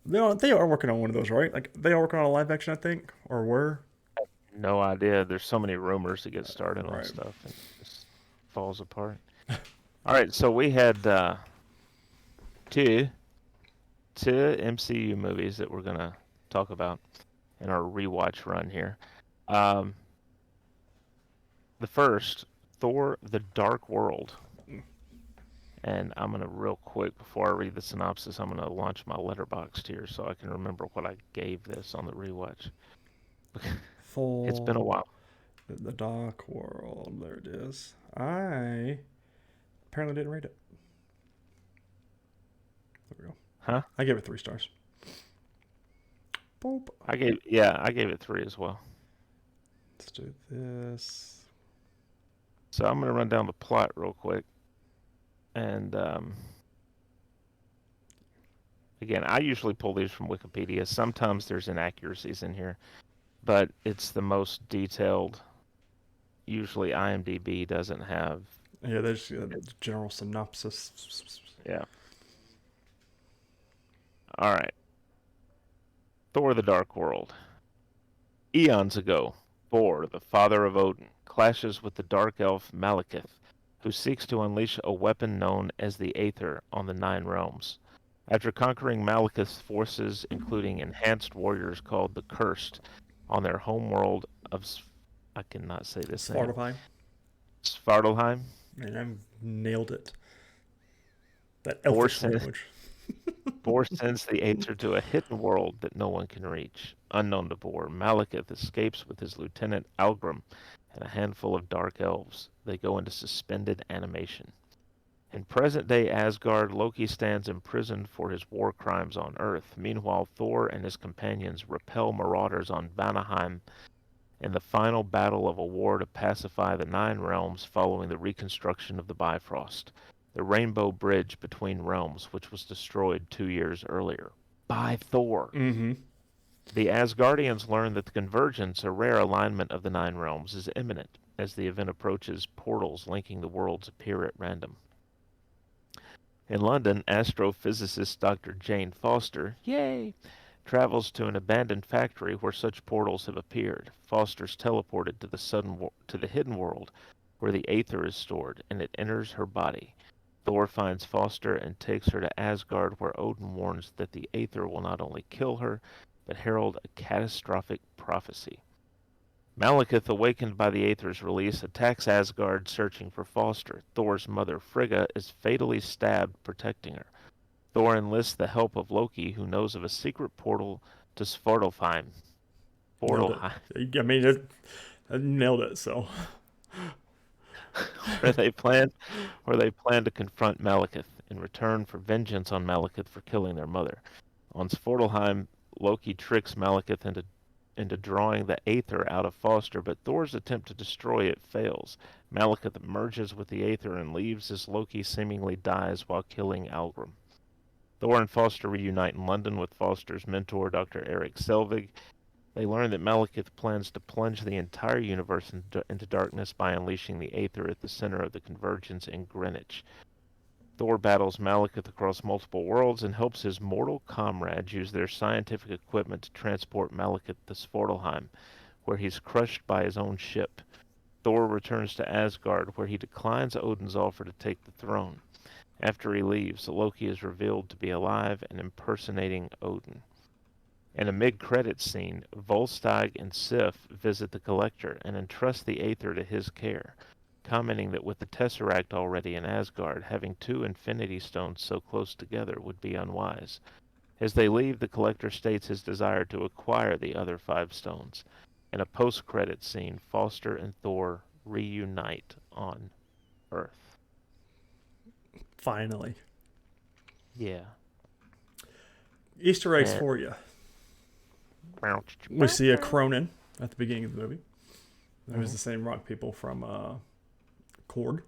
They are working on one of those, right? Like they are working on a live action, I think, or were. No idea. There's so many rumors to get started on Right. stuff and it just falls apart. All right, so we had two two MCU movies that we're gonna talk about in our rewatch run here. Um, the first, Thor: The Dark World, and I'm gonna real quick before I read the synopsis, I'm gonna launch my letterboxd here so I can remember what I gave this on the rewatch. It's been a Full while. the Dark World. There it is. I apparently didn't rate it. There we go. Huh? I gave it 3 stars. Boop. I gave it three as well. Let's do this. So I'm going to run down the plot real quick. And again, I usually pull these from Wikipedia. Sometimes there's inaccuracies in here, but it's the most detailed. Usually IMDb doesn't have. Yeah, there's a general synopsis. Yeah. All right. Thor: The Dark World. Eons ago, Thor, the father of Odin, clashes with the dark elf Malekith, who seeks to unleash a weapon known as the Aether on the Nine Realms. After conquering Malekith's forces, including enhanced warriors called the Cursed, on their homeworld of I cannot say this name. Svartalfheim. Svartalheim. Man, I nailed it. That Thor elfish sends, language. Thor sends the Aether to a hidden world that no one can reach. Unknown to Thor, Malekith escapes with his lieutenant Algrim and a handful of dark elves. They go into suspended animation. In present-day Asgard, Loki stands imprisoned for his war crimes on Earth. Meanwhile, Thor and his companions repel marauders on Vanaheim in the final battle of a war to pacify the Nine Realms following the reconstruction of the Bifrost, the Rainbow Bridge between realms, which was destroyed 2 years earlier by Thor. Mm-hmm. The Asgardians learn that the convergence, a rare alignment of the Nine Realms, is imminent. As the event approaches, portals linking the worlds appear at random. In London, astrophysicist Dr. Jane Foster, yay, travels to an abandoned factory where such portals have appeared. Foster's teleported to the hidden world where the Aether is stored, and it enters her body. Thor finds Foster and takes her to Asgard, where Odin warns that the Aether will not only kill her, but herald a catastrophic prophecy. Malekith, awakened by the Aether's release, attacks Asgard searching for Foster. Thor's mother, Frigga, is fatally stabbed protecting her. Thor enlists the help of Loki, who knows of a secret portal to Svartalfheim. Nailed it. I mean, I nailed it, so. where they plan to confront Malekith in return for vengeance on Malekith for killing their mother. On Svartalfheim, Loki tricks Malekith into drawing the Aether out of Foster, but Thor's attempt to destroy it fails. Malekith merges with the Aether and leaves as Loki seemingly dies while killing Algrim. Thor and Foster reunite in London with Foster's mentor, Dr. Eric Selvig. They learn that Malekith plans to plunge the entire universe into darkness by unleashing the Aether at the center of the convergence in Greenwich. Thor battles Malekith across multiple worlds and helps his mortal comrades use their scientific equipment to transport Malekith to Svartalfheim, where he's crushed by his own ship. Thor returns to Asgard, where he declines Odin's offer to take the throne. After he leaves, Loki is revealed to be alive and impersonating Odin. In a mid-credits scene, Volstagg and Sif visit the Collector and entrust the Aether to his care, commenting that with the Tesseract already in Asgard, having two Infinity Stones so close together would be unwise. As they leave, the Collector states his desire to acquire the other 5 stones. In a post-credits scene, Foster and Thor reunite on Earth. Finally. Yeah. Easter eggs for you. We see a Cronin at the beginning of the movie. It was the same rock people from Korg.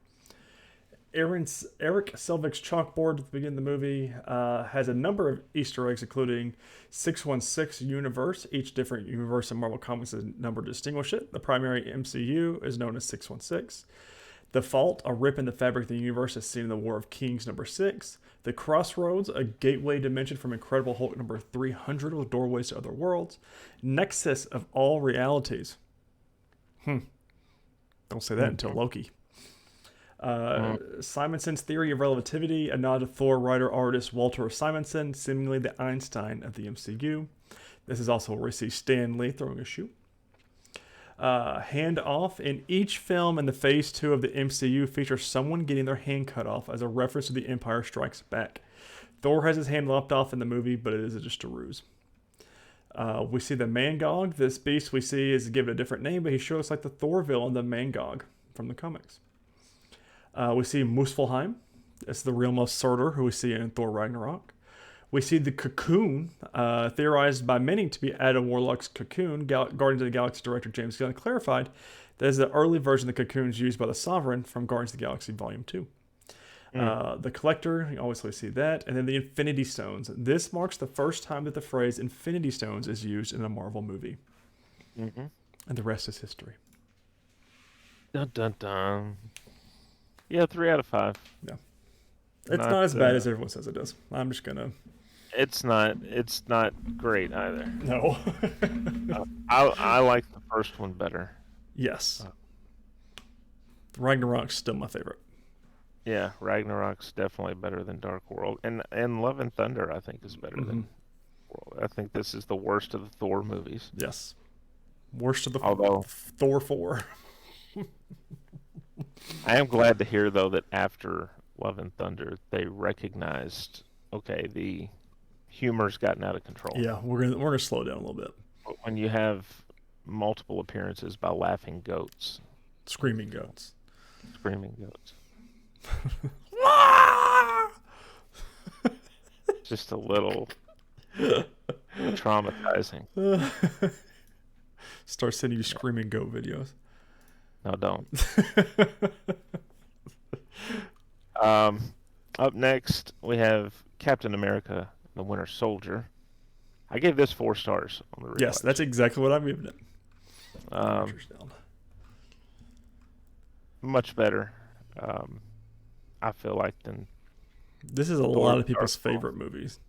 Eric Selvig's chalkboard at the beginning of the movie has a number of Easter eggs, including 616 universe. Each different universe in Marvel Comics has a number to distinguish it. The primary MCU is known as 616. The Fault, a rip in the fabric of the universe, is seen in the War of Kings number 6. The Crossroads, a gateway dimension from Incredible Hulk number 300 with doorways to other worlds. Nexus of all realities. Don't say that until Loki. Simonson's Theory of Relativity, a nod to Thor writer-artist Walter Simonson, seemingly the Einstein of the MCU. This is also where we see Stan Lee throwing a shoe. Hand off. In each film in the Phase 2 of the MCU features someone getting their hand cut off as a reference to The Empire Strikes Back. Thor has his hand lopped off in the movie, but it is just a ruse. We see the Mangog. This beast we see is given a different name, but he sure looks like the Thor villain, the Mangog, from the comics. We see Muspelheim. It's the realm of Surtur, who we see in Thor Ragnarok. We see the cocoon, theorized by many to be Adam Warlock's cocoon. Guardians of the Galaxy director James Gunn clarified that is the early version of the cocoons used by the Sovereign from Guardians of the Galaxy Volume 2. The Collector, you always see that. And then the Infinity Stones. This marks the first time that the phrase Infinity Stones is used in a Marvel movie. Mm-hmm. And the rest is history. Dun dun dun. Yeah, 3 out of 5. Yeah. It's not as bad as everyone says it is. I'm just gonna. It's not. It's not great either. No. I like the first one better. Yes. Ragnarok's still my favorite. Yeah, Ragnarok's definitely better than Dark World, and Love and Thunder I think is better than World. I think this is the worst of the Thor movies. Yes. Worst of the Although Thor 4. I am glad to hear though that after Love and Thunder they recognized, okay, the humor's gotten out of control. Yeah, we're gonna slow down a little bit. But when you have multiple appearances by laughing goats, Screaming goats. screaming goats, just a little traumatizing. Start sending you screaming goat videos. No, don't. Up next, we have Captain America, the Winter Soldier. I gave this 4 stars on the rewatch. Yes, that's exactly what I'm giving it. Much better, I feel like, than this is a lot of people's favorite movies.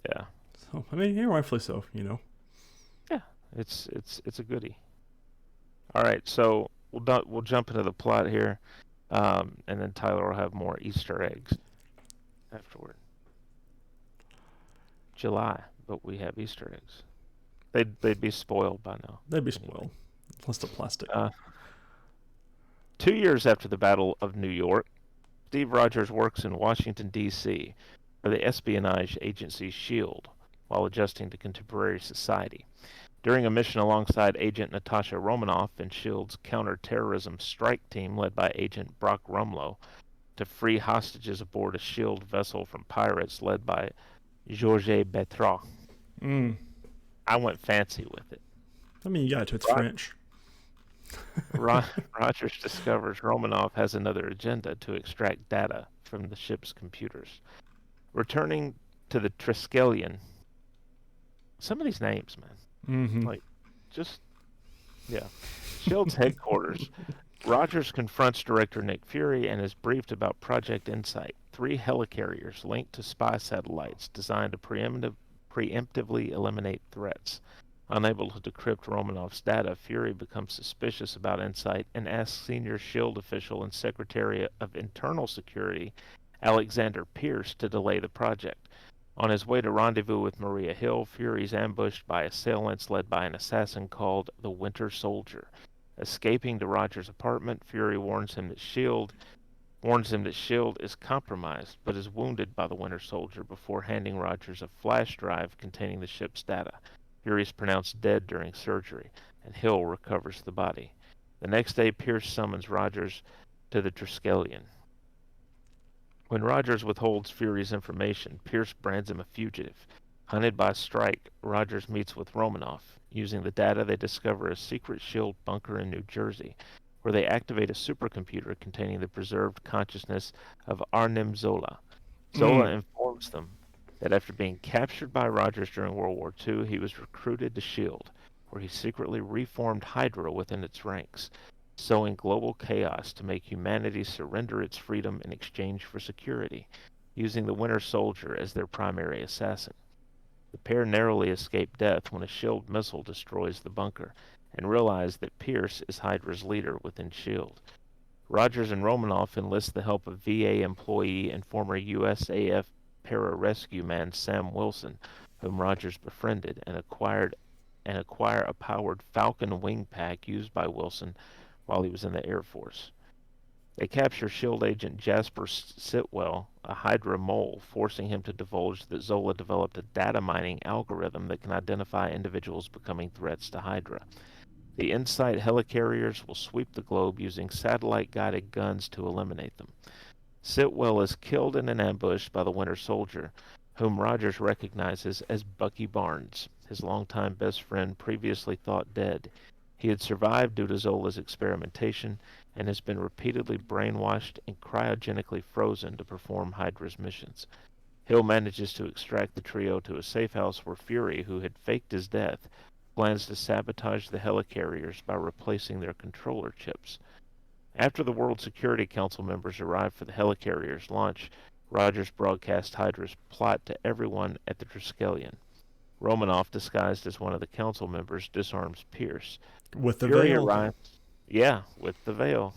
Yeah. So I mean, rightfully so. Yeah, it's a goodie. All right, so we'll jump into the plot here, and then Tyler will have more Easter eggs afterward. July, but we have Easter eggs. They'd be spoiled by now. They'd be spoiled. Plus the plastic. 2 years after the Battle of New York, Steve Rogers works in Washington, D.C. for the espionage agency S.H.I.E.L.D. while adjusting to contemporary society. During a mission alongside Agent Natasha Romanoff and S.H.I.E.L.D.'s counterterrorism strike team led by Agent Brock Rumlow to free hostages aboard a S.H.I.E.L.D. vessel from pirates led by Georges Bertrand. I went fancy with it. I mean, you got to. It's French. Rogers discovers Romanoff has another agenda to extract data from the ship's computers. Returning to the Triskelion. Some of these names, man. Like, just, yeah. S.H.I.E.L.D.'s headquarters. Rogers confronts director Nick Fury and is briefed about Project Insight, 3 helicarriers linked to spy satellites designed to preemptively eliminate threats. Unable to decrypt Romanoff's data, Fury becomes suspicious about Insight and asks senior S.H.I.E.L.D. official and Secretary of Internal Security Alexander Pierce to delay the project. On his way to rendezvous with Maria Hill, Fury is ambushed by assailants led by an assassin called the Winter Soldier. Escaping to Rogers' apartment, Fury warns him that S.H.I.E.L.D. is compromised, but is wounded by the Winter Soldier before handing Rogers a flash drive containing the ship's data. Fury is pronounced dead during surgery, and Hill recovers the body. The next day, Pierce summons Rogers to the Triskelion. When Rogers withholds Fury's information, Pierce brands him a fugitive. Hunted by Strike, Rogers meets with Romanoff. Using the data, they discover a secret S.H.I.E.L.D. bunker in New Jersey, where they activate a supercomputer containing the preserved consciousness of Arnim Zola. Zola informs them that after being captured by Rogers during World War II, he was recruited to S.H.I.E.L.D., where he secretly reformed Hydra within its ranks, sowing global chaos to make humanity surrender its freedom in exchange for security, using the Winter Soldier as their primary assassin. The pair narrowly escape death when a S.H.I.E.L.D. missile destroys the bunker, and realize that Pierce is Hydra's leader within S.H.I.E.L.D. Rogers and Romanoff enlist the help of VA employee and former USAF pararescue man Sam Wilson, whom Rogers befriended, and acquire a powered Falcon wing pack used by Wilson while he was in the Air Force. They capture S.H.I.E.L.D. agent Jasper Sitwell, a Hydra mole, forcing him to divulge that Zola developed a data mining algorithm that can identify individuals becoming threats to Hydra. The Insight helicarriers will sweep the globe using satellite-guided guns to eliminate them. Sitwell is killed in an ambush by the Winter Soldier, whom Rogers recognizes as Bucky Barnes, his longtime best friend previously thought dead. He had survived due to Zola's experimentation and has been repeatedly brainwashed and cryogenically frozen to perform Hydra's missions. Hill manages to extract the trio to a safe house where Fury, who had faked his death, plans to sabotage the helicarriers by replacing their controller chips. After the World Security Council members arrive for the helicarrier's launch, Rogers broadcasts Hydra's plot to everyone at the Triskelion. Romanoff, disguised as one of the council members, disarms Pierce. With the Fury veil. arrives. Yeah, with the veil.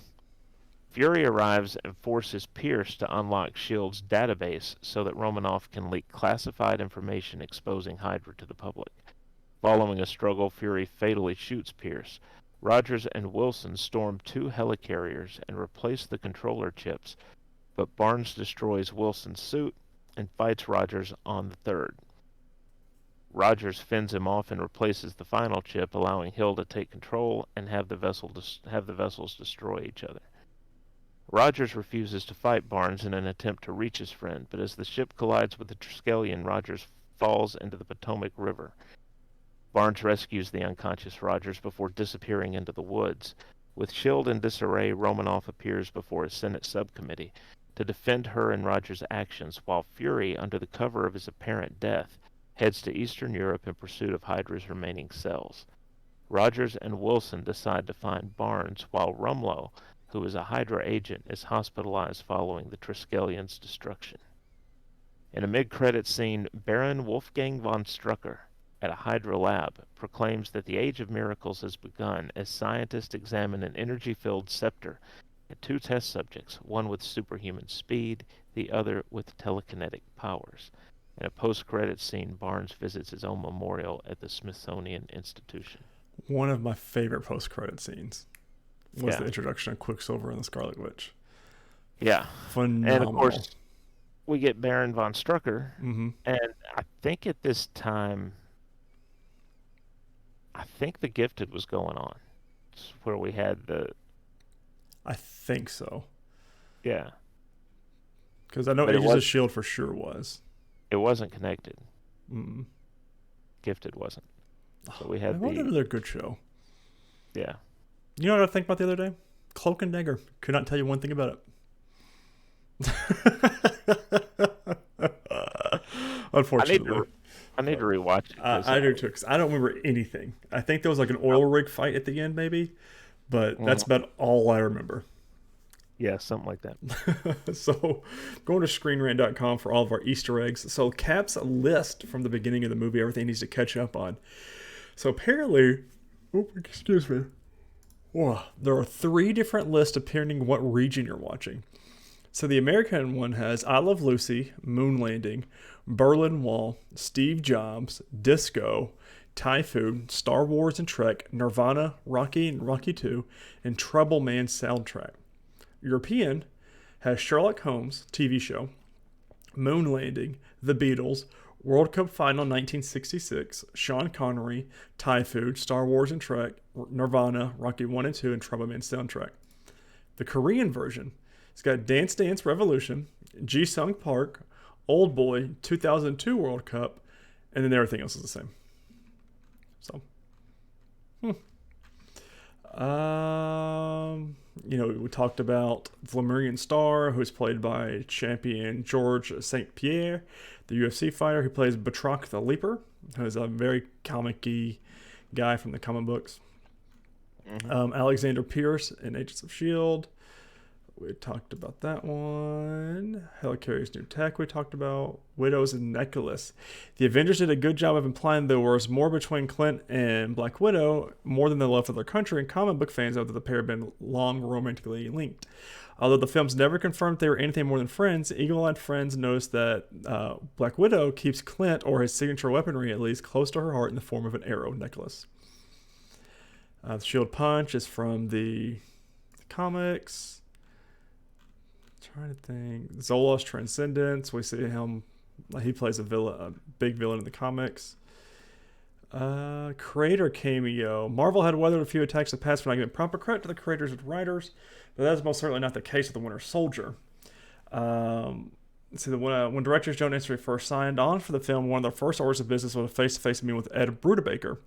Fury arrives and forces Pierce to unlock S.H.I.E.L.D.'s database so that Romanoff can leak classified information exposing Hydra to the public. Following a struggle, Fury fatally shoots Pierce. Rogers and Wilson storm two helicarriers and replace the controller chips, but Barnes destroys Wilson's suit and fights Rogers on the third. Rogers fends him off and replaces the final chip, allowing Hill to take control and have the vessels destroy each other. Rogers refuses to fight Barnes in an attempt to reach his friend, but as the ship collides with the Triskelion, Rogers falls into the Potomac River. Barnes rescues the unconscious Rogers before disappearing into the woods. With S.H.I.E.L.D. in disarray, Romanoff appears before a Senate subcommittee to defend her and Rogers' actions, while Fury, under the cover of his apparent death, heads to Eastern Europe in pursuit of Hydra's remaining cells. Rogers and Wilson decide to find Barnes, while Rumlow, who is a Hydra agent, is hospitalized following the Triskelion's destruction. In a mid-credits scene, Baron Wolfgang von Strucker, at a Hydra lab, proclaims that the Age of Miracles has begun as scientists examine an energy-filled scepter and two test subjects, one with superhuman speed, the other with telekinetic powers. In a post-credits scene, Barnes visits his own memorial at the Smithsonian Institution. One of my favorite post-credit scenes was the introduction of Quicksilver and the Scarlet Witch. Yeah. Phenomenal. And of course, we get Baron von Strucker. Mm-hmm. And I think at this time, the Gifted was going on. It's where we had the... I think so. Yeah. Because I know But Agents of S.H.I.E.L.D. for sure was. It wasn't connected. Mm. Gifted wasn't. So we had another good show. Yeah. You know what I think about the other day? Cloak and Dagger. Could not tell you one thing about it. Unfortunately. I need to rewatch it. I do too, because I don't remember anything. I think there was like an oil rig fight at the end, maybe, but that's about all I remember. Yeah, something like that. So, going to ScreenRant.com for all of our Easter eggs. So, Cap's list from the beginning of the movie, everything he needs to catch up on. So, apparently, excuse me. Whoa, there are 3 different lists depending what region you're watching. So, the American one has I Love Lucy, Moon Landing, Berlin Wall, Steve Jobs, Disco, Typhoon, Star Wars and Trek, Nirvana, Rocky and Rocky 2, and Trouble Man soundtrack. European has Sherlock Holmes TV show, Moon Landing, The Beatles, World Cup Final 1966, Sean Connery, Typhoon, Star Wars and Trek, Nirvana, Rocky 1 and 2, and Trouble Man soundtrack. The Korean version, it's got Dance Dance Revolution, Ji-Sung Park, Old Boy, 2002 World Cup, and then everything else is the same. So, we talked about Flamurian Star, who's played by champion George St. Pierre, the UFC fighter who plays Batroc the Leaper, who is a very comic-y guy from the comic books. Mm-hmm. Alexander Pierce in Agents of S.H.I.E.L.D. We talked about that one. Helicarrier's new tech we talked about. Widows and Nicholas. The Avengers did a good job of implying there was more between Clint and Black Widow, more than the love for their country, and comic book fans know that the pair have been long romantically linked. Although the films never confirmed they were anything more than friends, eagle-eyed friends noticed that Black Widow keeps Clint, or his signature weaponry at least, close to her heart in the form of an arrow necklace. The Shield Punch is from the comics. Trying to think. Zola's Transcendence. We see him. He plays a big villain in the comics. Creator cameo. Marvel had weathered a few attacks in the past for not giving proper credit to the creators and writers, but that is most certainly not the case with the Winter Soldier. So when directors Joe and Ansari first signed on for the film, one of their first orders of business was a face-to-face meeting with Ed Brubaker,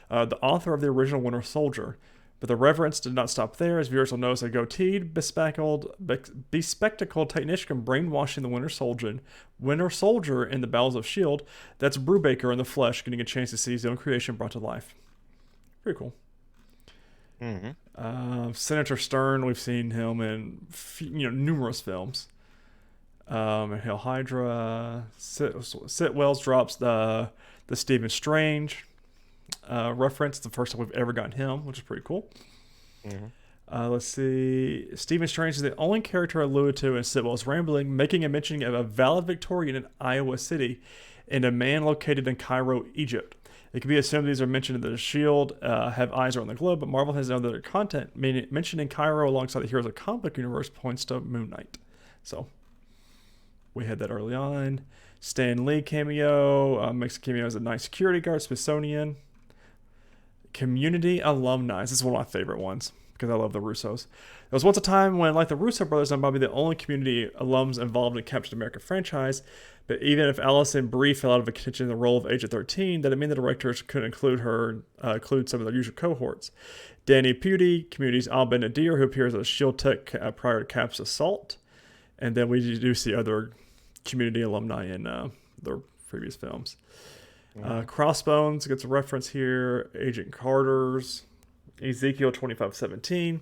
the author of the original Winter Soldier. But the reverence did not stop there, as viewers will notice a goateed, bespectacled technician brainwashing the Winter Soldier in the Battles of S.H.I.E.L.D. That's Brubaker in the flesh, getting a chance to see his own creation brought to life. Pretty cool. Senator Stern, we've seen him in numerous films. And Hail Hydra. Sitwells drops the Stephen Strange reference. It's the first time we've ever gotten him, which is pretty cool. Let's see. Stephen Strange is the only character alluded to in Sitwell's rambling, making a mention of a valedictorian in Iowa City and a man located in Cairo, Egypt. It can be assumed these are mentioned that the S.H.I.E.L.D. have eyes around the globe, but Marvel has known that their content, mentioned in Cairo alongside the heroes of the comic book universe, points to Moon Knight. So, we had that early on. Stan Lee cameo, makes a cameo as a night security guard, Smithsonian. Community alumni. This is one of my favorite ones because I love the Russos. There was once a time when, like the Russo brothers, I'm probably the only community alums involved in the Captain America franchise. But even if Allison Brie fell out of contention in the role of Agent 13, that didn't mean the directors couldn't include some of their usual cohorts. Danny Pudi, Community's Al Ben-Adir, who appears as a S.H.I.E.L.D. tech prior to Cap's assault. And then we do see other Community alumni in their previous films. Crossbones gets a reference here. Agent Carter's Ezekiel 25:17.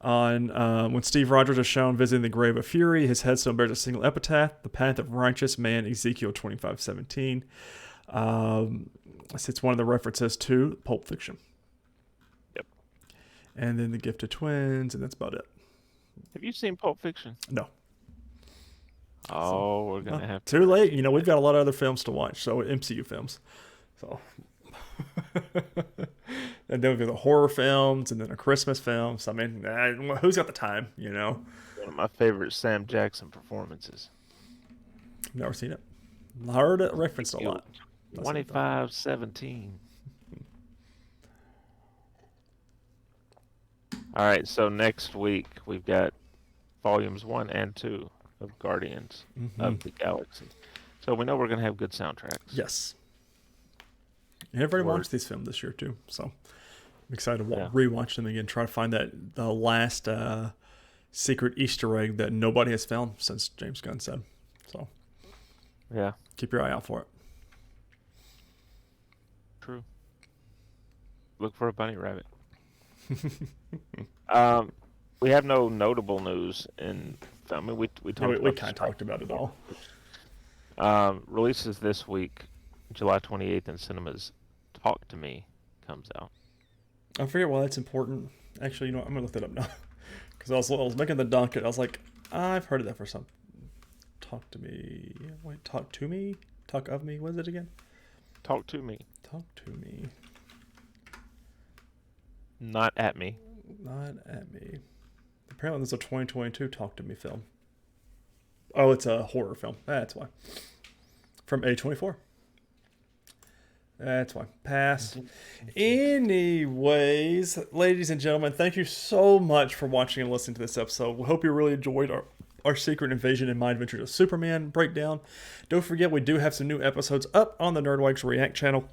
On when Steve Rogers is shown visiting the grave of Fury, his headstone bears a single epitaph: "The path of righteous man." Ezekiel 25:17. It's one of the references to Pulp Fiction. Yep. And then the Gifted Twins, and that's about it. Have you seen Pulp Fiction? No. Oh, we're gonna have to. Too late. We've got a lot of other films to watch. So MCU films. So. And then we've got the horror films, and then a Christmas film. So I mean, who's got the time? One of my favorite Sam Jackson performances. Never seen it. Heard it referenced a lot. 25:17. All right, so next week we've got volumes 1 and 2 of Guardians of the Galaxy. So we know we're going to have good soundtracks. Yes. And everybody watched these films this year too, so I'm excited to rewatch them again. Try to find the last secret Easter egg that nobody has found since James Gunn said. So yeah, keep your eye out for it. True. Look for a bunny rabbit. We have no notable news in. I mean, we talked. We kind of talked about it all. Releases this week, July 28th in cinemas. Talk to Me comes out. I forget why that's important. Actually, I'm gonna look that up now because I was making the docket. I was like, I've heard of that for some. Talk to me. Wait, talk to me. Talk of me. What is it again? Talk to me. Talk to me. Not at me. Not at me. Apparently, there's a 2022 Talk to Me film. Oh, it's a horror film. That's why. From A24. That's why. Pass. Anyways, ladies and gentlemen, thank you so much for watching and listening to this episode. We hope you really enjoyed our Secret Invasion and My Adventures of Superman breakdown. Don't forget, we do have some new episodes up on the Nerdwide React channel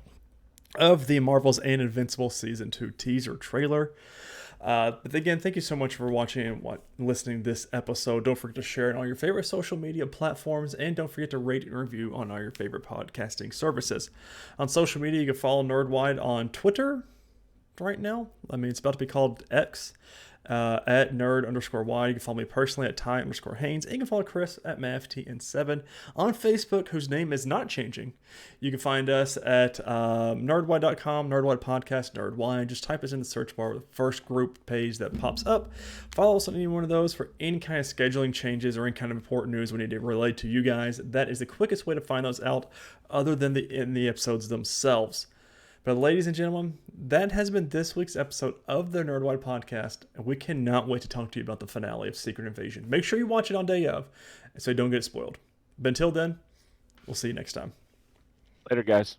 of the Marvels and Invincible Season 2 teaser trailer. But again, thank you so much for watching and listening to this episode. Don't forget to share it on your favorite social media platforms, and don't forget to rate and review on all your favorite podcasting services. On social media, you can follow Nerdwide on Twitter right now. I mean, it's about to be called X. At nerd_y. You can follow me personally at Ty_Haynes. And you can follow Chris at MaffTN7 on Facebook, whose name is not changing. You can find us at nerdwide.com, Nerdwide Podcast, Nerdwide. Just type us in the search bar, the first group page that pops up. Follow us on any one of those for any kind of scheduling changes or any kind of important news we need to relay to you guys. That is the quickest way to find those out other than in the episodes themselves. But ladies and gentlemen, that has been this week's episode of the Nerdwide Podcast, and we cannot wait to talk to you about the finale of Secret Invasion. Make sure you watch it on day of, so you don't get spoiled. But until then, we'll see you next time. Later, guys.